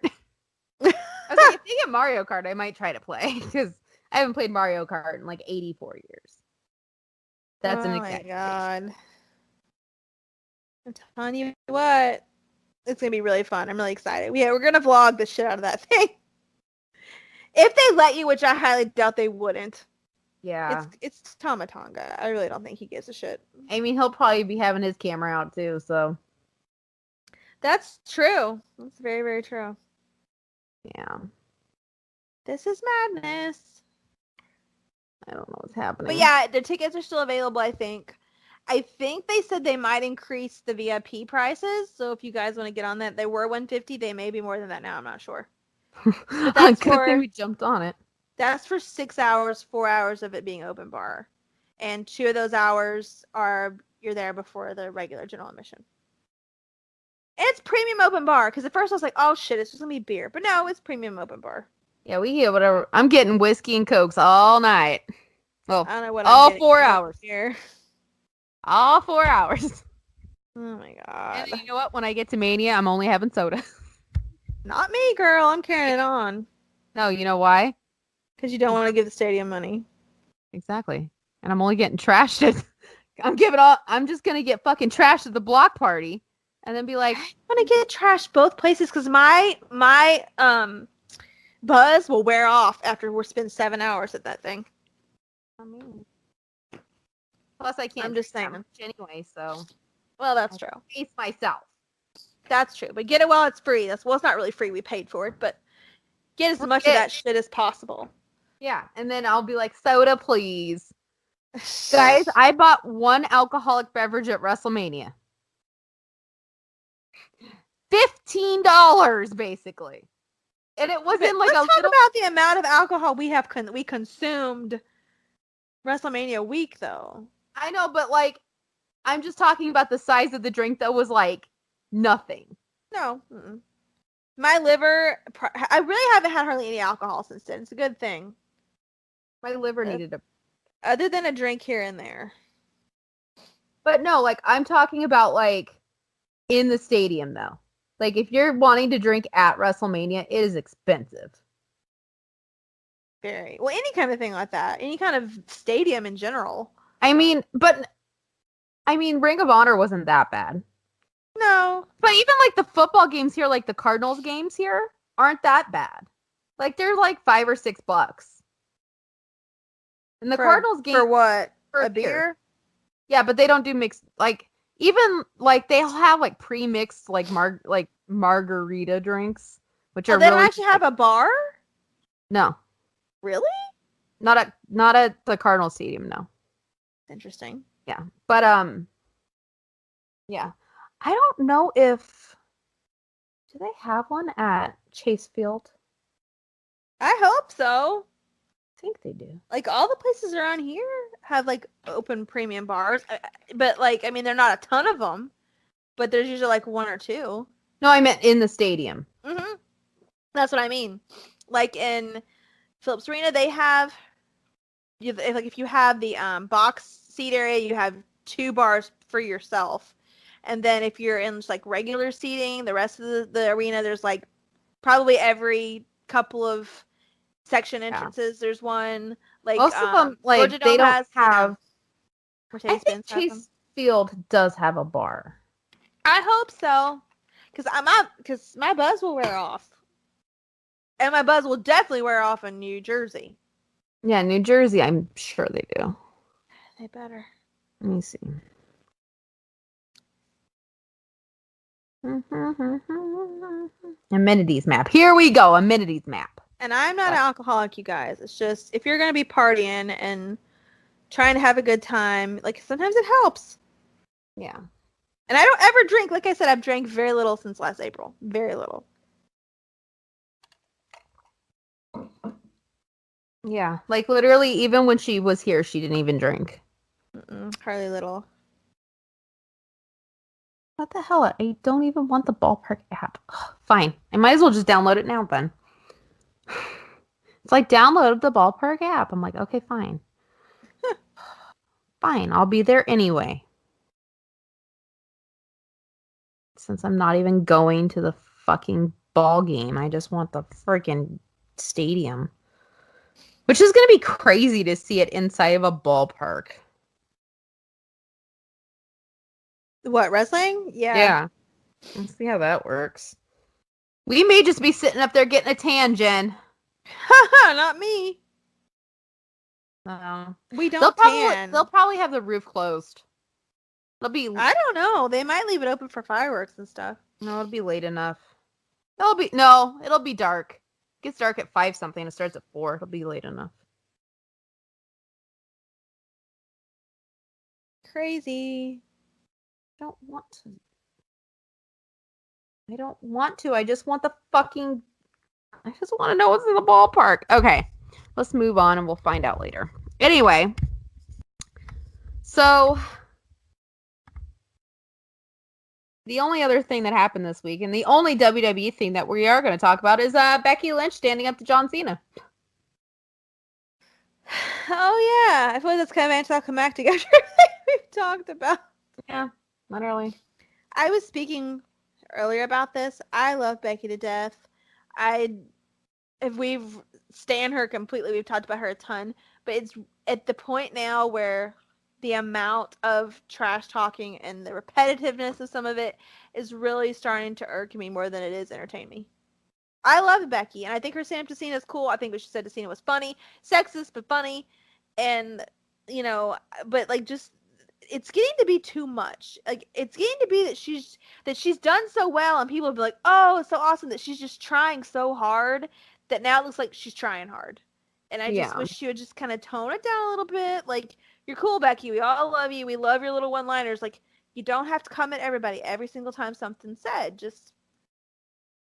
I was like, if they get Mario Kart, I might try to play because I haven't played Mario Kart in like 84 years. That's an exaggeration. Oh my god. I'm telling you what. It's going to be really fun. I'm really excited. Yeah, we're going to vlog the shit out of that thing. If they let you, which I highly doubt they wouldn't. Yeah. It's Tamatonga. I really don't think he gives a shit. I mean, he'll probably be having his camera out too, so. That's true. That's very, very true. Yeah. This is madness. I don't know what's happening. But yeah, the tickets are still available, I think. I think they said they might increase the VIP prices. So if you guys want to get on that, they were $150. They may be more than that now. I'm not sure. But that's good thing we jumped on it. That's for 6 hours, 4 hours of it being open bar. And 2 of those hours you're there before the regular general admission. And it's premium open bar. Because at first I was like, oh shit, it's just going to be beer. But no, it's premium open bar. Yeah, we get whatever. I'm getting whiskey and cokes all night. Well, I don't know what all I'm 4 hours. Here. All 4 hours. Oh my god. And then you know what? When I get to Mania, I'm only having soda. Not me, girl. I'm carrying it on. No, you know why? Because you don't want to give the stadium money. Exactly. And I'm only getting trashed. I'm just going to get fucking trashed at the block party. And then be like, I'm going to get trashed both places because my buzz will wear off after we spend 7 hours at that thing. I mean, plus I can't. I'm just saying. Anyway, so. Well, that's true. Pace myself. That's true. But get it while it's free. It's not really free. We paid for it, but get as much of that shit as possible. Yeah, and then I'll be like, soda, please. Guys, I bought one alcoholic beverage at WrestleMania. $15, basically. And it wasn't like Let's talk about the amount of alcohol we consumed WrestleMania week, though. I know, but like, I'm just talking about the size of the drink that was like nothing. No. Mm-mm. My liver, I really haven't had hardly any alcohol since then. It's a good thing. My liver needed other than a drink here and there. But no, like, I'm talking about like in the stadium though. Like, if you're wanting to drink at WrestleMania, it is expensive. Very. Well, any kind of thing like that. Any kind of stadium in general. I mean, Ring of Honor wasn't that bad. No. But even, like, the football games here, like the Cardinals games here, aren't that bad. Like, they're, like, $5 or $6. And the Cardinals game... For what? For a beer? Yeah, but they don't do mixed... Like, even, like, they'll have, like, pre-mixed, like, margarita drinks, which are they really... don't actually have a bar? No. Really? Not at the Cardinal Stadium, no. Interesting. Yeah. But, yeah. I don't know if... Do they have one at Chase Field? I hope so. I think they do. Like, all the places around here have, like, open premium bars. But, like, I mean, they're not a ton of them. But there's usually, like, 1 or 2. No, I meant in the stadium. Mm-hmm. That's what I mean. Like, in Phillips Arena, they have... if you have the box seat area, you have 2 bars for yourself. And then if you're in, just, like, regular seating, the rest of the arena, there's, like, probably every couple of... section entrances. There's one like most of them like Georgia they Dome don't have. I think Chase Field does have a bar. I hope so, because my buzz will wear off, and my buzz will definitely wear off in New Jersey. Yeah, New Jersey. I'm sure they do. They better. Let me see. Amenities map. Here we go. Amenities map. And I'm not an alcoholic, you guys. It's just, if you're going to be partying and trying to have a good time, like, sometimes it helps. Yeah. And I don't ever drink. Like I said, I've drank very little since last April. Very little. Yeah. Like, literally, even when she was here, she didn't even drink. Mm-mm. Harley Little. What the hell? I don't even want the ballpark app. Ugh, fine. I might as well just download it now then. It's like download the ballpark app. I'm like, okay, fine. Fine, I'll be there anyway. Since I'm not even going to the fucking ball game, I just want the freaking stadium. Which is going to be crazy to see it inside of a ballpark. What, wrestling? Yeah. Let's see how that works. We may just be sitting up there getting a tan, Jen. Not me. We don't tan. They'll probably have the roof closed. It'll be. I don't know. They might leave it open for fireworks and stuff. No, it'll be late enough. It'll be dark. It gets dark at 5 something. It starts at 4. It'll be late enough. Crazy. I don't want to. I just want the fucking. I just want to know what's in the ballpark. Okay, let's move on and we'll find out later. Anyway, so the only other thing that happened this week, and the only WWE thing that we are going to talk about, is Becky Lynch standing up to John Cena. Oh yeah, I feel like that's kind of anticlimactic after we've talked about. Yeah, literally. I was speaking earlier about this. I love Becky to death. If we've stand her completely, we've talked about her a ton, but it's at the point now where the amount of trash talking and the repetitiveness of some of it is really starting to irk me more than it is entertain me. I love Becky, and I think her stand-up to Cena is cool. I think what she said to Cena was funny, sexist but funny, and but like just it's getting to be too much. Like it's getting to be that she's done so well, and people will be like, "Oh, it's so awesome that she's just trying so hard that now it looks like she's trying hard." And I just wish she would just kind of tone it down a little bit. Like, you're cool, Becky. We all love you. We love your little one-liners. Like, you don't have to come at everybody every single time something's said. Just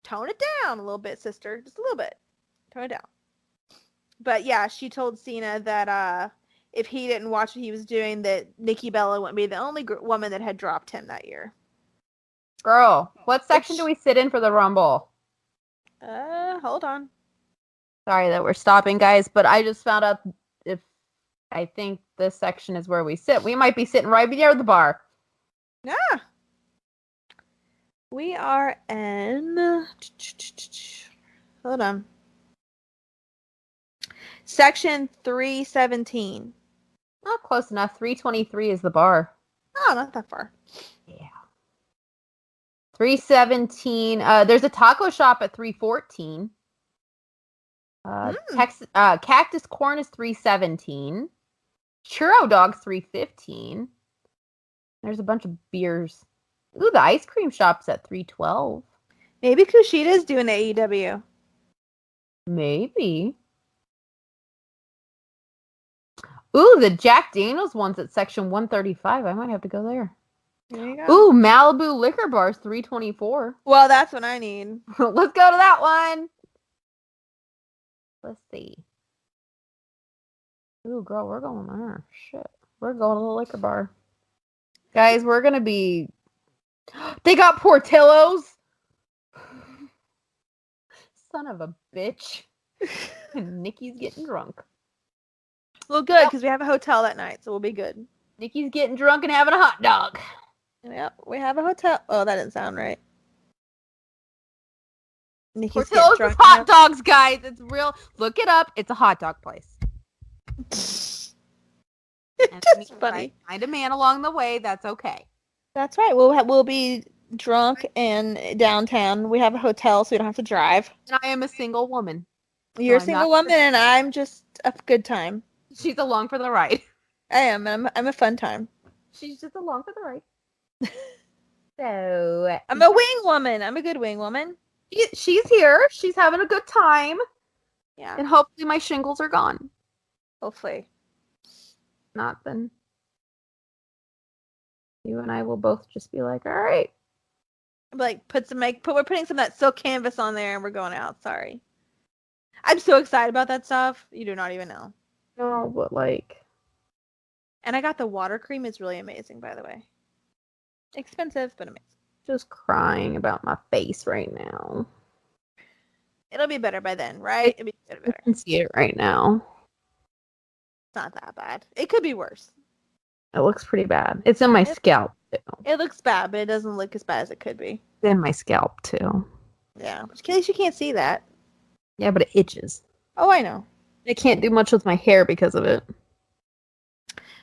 tone it down a little bit, sister. Just a little bit. Tone it down. But yeah, she told Cena that if he didn't watch what he was doing, that Nikki Bella wouldn't be the only woman that had dropped him that year. Girl, what section do we sit in for the Rumble? Hold on. Sorry that we're stopping, guys, but I just found out I think this section is where we sit. We might be sitting right near the bar. Yeah. We are in... Hold on. Section 317. Oh, close enough. 323 is the bar. Oh, not that far. Yeah. 317. There's a taco shop at 314. Cactus Corn is 317. Churro Dog's 315. There's a bunch of beers. Ooh, the ice cream shop's at 312. Maybe Kushida's doing AEW. Maybe. Ooh, the Jack Daniels one's at section 135. I might have to go there. There you go. Ooh, Malibu Liquor Bar's 324. Well, that's what I need. Let's go to that one. Let's see. Ooh, girl, we're going there. Shit. We're going to the liquor bar. Guys, we're going to be... They got Portillo's! Son of a bitch. And Nikki's getting drunk. Well, good, because we have a hotel that night, so we'll be good. Nikki's getting drunk and having a hot dog. Yep, we have a hotel. Oh, that didn't sound right. Nikki's Portillo's getting is drunk. hot dogs, guys. It's real. Look it up. It's a hot dog place. That's funny. Find a man along the way. That's okay. That's right. We'll be drunk and downtown. We have a hotel, so we don't have to drive. And I am a single woman. You're a single woman, and I'm just a good time. She's along for the ride. I am. I'm a fun time. She's just along for the ride. So I'm a wing woman. I'm a good wing woman. She's here. She's having a good time. Yeah. And hopefully my shingles are gone. Hopefully. Not then. You and I will both just be like, all right. Like we're putting some of that silk canvas on there and we're going out. Sorry. I'm so excited about that stuff. You do not even know. No, but like And I got the water cream. It's really amazing, by the way. Expensive, but amazing. Just crying about my face right now. It'll be better by then, right? It'll be better. I can see it right now. It's not that bad. It could be worse. It looks pretty bad. It's in my scalp, too. It looks bad, but it doesn't look as bad as it could be. It's in my scalp, too. Yeah. At least you can't see that. Yeah, but it itches. Oh, I know. I can't do much with my hair because of it.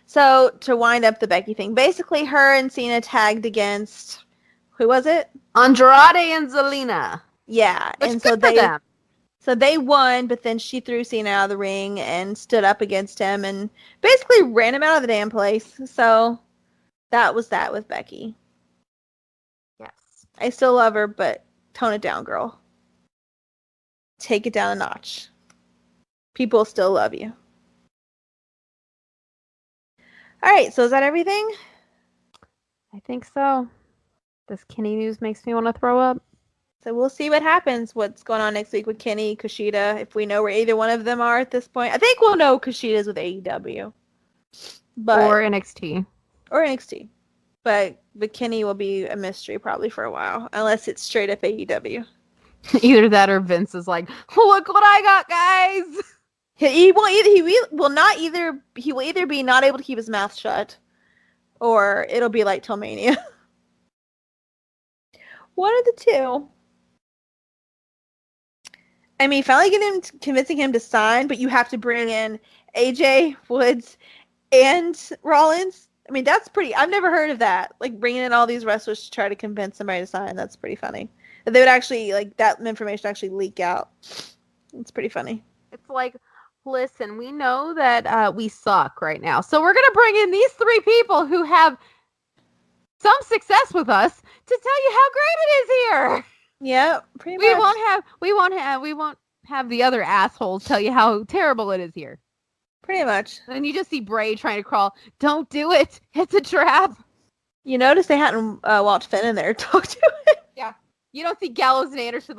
So, to wind up the Becky thing, basically her and Cena tagged against, who was it? Andrade and Zelina. Yeah. Which and good for them. So they won, but then she threw Cena out of the ring and stood up against him and basically ran him out of the damn place. So that was that with Becky. Yes. I still love her, but tone it down, girl. Take it down a notch. People still love you. All right, so is that everything? I think so. This Kenny news makes me want to throw up. So we'll see what happens, what's going on next week with Kenny, Kushida, if we know where either one of them are at this point. I think we'll know Kushida's with AEW. Or NXT. Or NXT. But Kenny will be a mystery probably for a while, unless it's straight up AEW. Either that or Vince is like, look what I got, guys! He will either be not able to keep his mouth shut, or it'll be like till Mania. One of the two. I mean, finally convincing him to sign, but you have to bring in AJ, Woods, and Rollins. I mean, that's pretty. I've never heard of that. Like bringing in all these wrestlers to try to convince somebody to sign. That's pretty funny. That they would actually that information actually leak out. It's pretty funny. It's like, listen, we know that we suck right now, so we're gonna bring in these three people who have some success with us to tell you how great it is here. Yeah, pretty much. We won't have the other assholes tell you how terrible it is here. Pretty much. And you just see Bray trying to crawl. Don't do it. It's a trap. You notice they hadn't walked Finn in there to talk to him. Yeah. You don't see Gallows and Anderson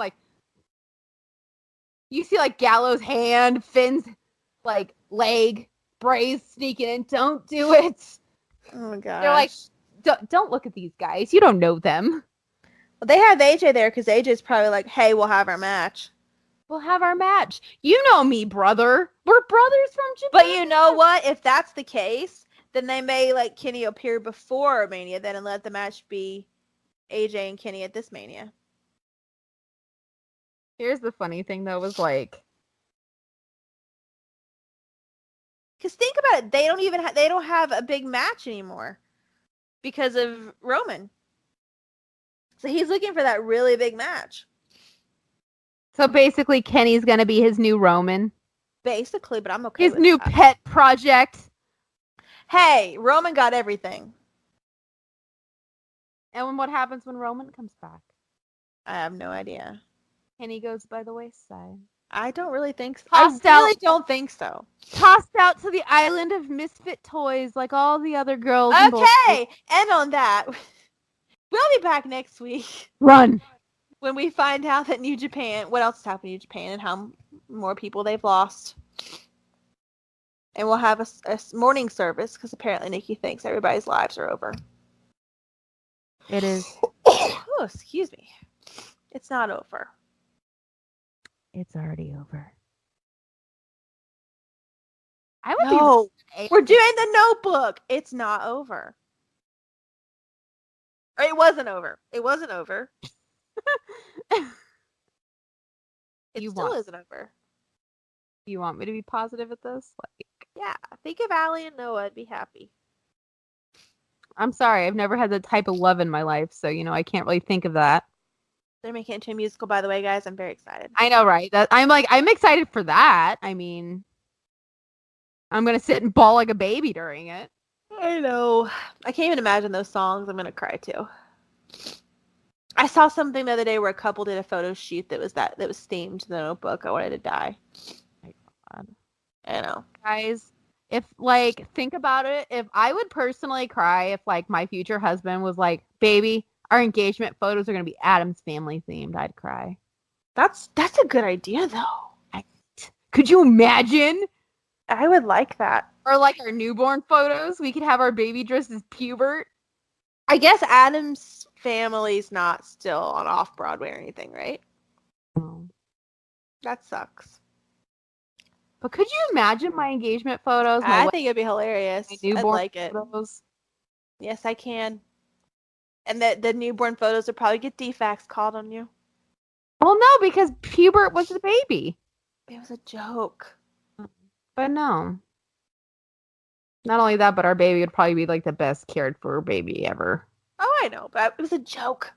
you see Gallows' hand, Finn's leg, Bray's sneaking in. Don't do it. Oh my gosh. They're like, don't look at these guys. You don't know them. Well, they have AJ there because AJ's probably like, hey, we'll have our match. We'll have our match. You know me, brother. We're brothers from Japan. But you know what? If that's the case, then they may let Kenny appear before Mania then and let the match be AJ and Kenny at this Mania. Here's the funny thing, though, was because think about it, they don't have a big match anymore because of Roman. So he's looking for that really big match. So basically, Kenny's gonna be his new Roman. Basically, but I'm okay his with new that. pet project. Hey, Roman got everything. And what happens when Roman comes back? I have no idea. Kenny goes by the wayside. I don't really think so. Don't think so. Tossed out to the island of misfit toys like all the other girls. Okay, and on that, we'll be back next week. Run. When we find out that New Japan, what else has happened in New Japan and how more people they've lost. And we'll have a morning service because apparently Nikki thinks everybody's lives are over. It is. Oh, excuse me. It's not over. It's already over. We're doing the Notebook. It's not over. Or it wasn't over. It wasn't over. It still isn't over. You want me to be positive at this? Yeah. Think of Allie and Noah and be happy. I'm sorry. I've never had that type of love in my life, so, I can't really think of that. They're making it into a musical, by the way, guys. I'm very excited. I know, right? I'm excited for that. I mean, I'm going to sit and bawl like a baby during it. I know. I can't even imagine those songs. I'm going to cry, too. I saw something the other day where a couple did a photo shoot that was themed to the Notebook. I wanted to die. My God. I know. Guys, if, think about it. If I would personally cry if, my future husband was like, baby, our engagement photos are going to be Addams Family themed, I'd cry. That's a good idea, though. Could you imagine? I would like that. Or like our newborn photos. We could have our baby dressed as Pubert. I guess Adam's family's not still on Off-Broadway or anything, right? Oh. That sucks. But could you imagine my engagement photos? I think it'd be hilarious. My I'd newborn like it. photos. Yes, I can. And the newborn photos would probably get defects called on you. Well, no, because Pubert was the baby. It was a joke. But no. Not only that, but our baby would probably be like the best cared for baby ever. Oh, I know, but it was a joke.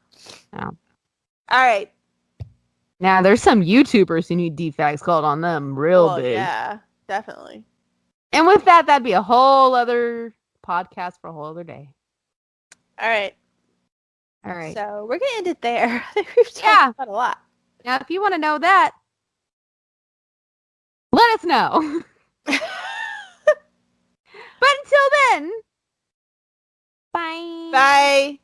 Yeah. All right. Now, there's some YouTubers who need defects called on them real big. Yeah, definitely. And with that, that'd be a whole other podcast for a whole other day. All right. All right. So we're going to end it there. I think we've talked about a lot. Now, if you want to know that, let us know. But until then, bye. Bye.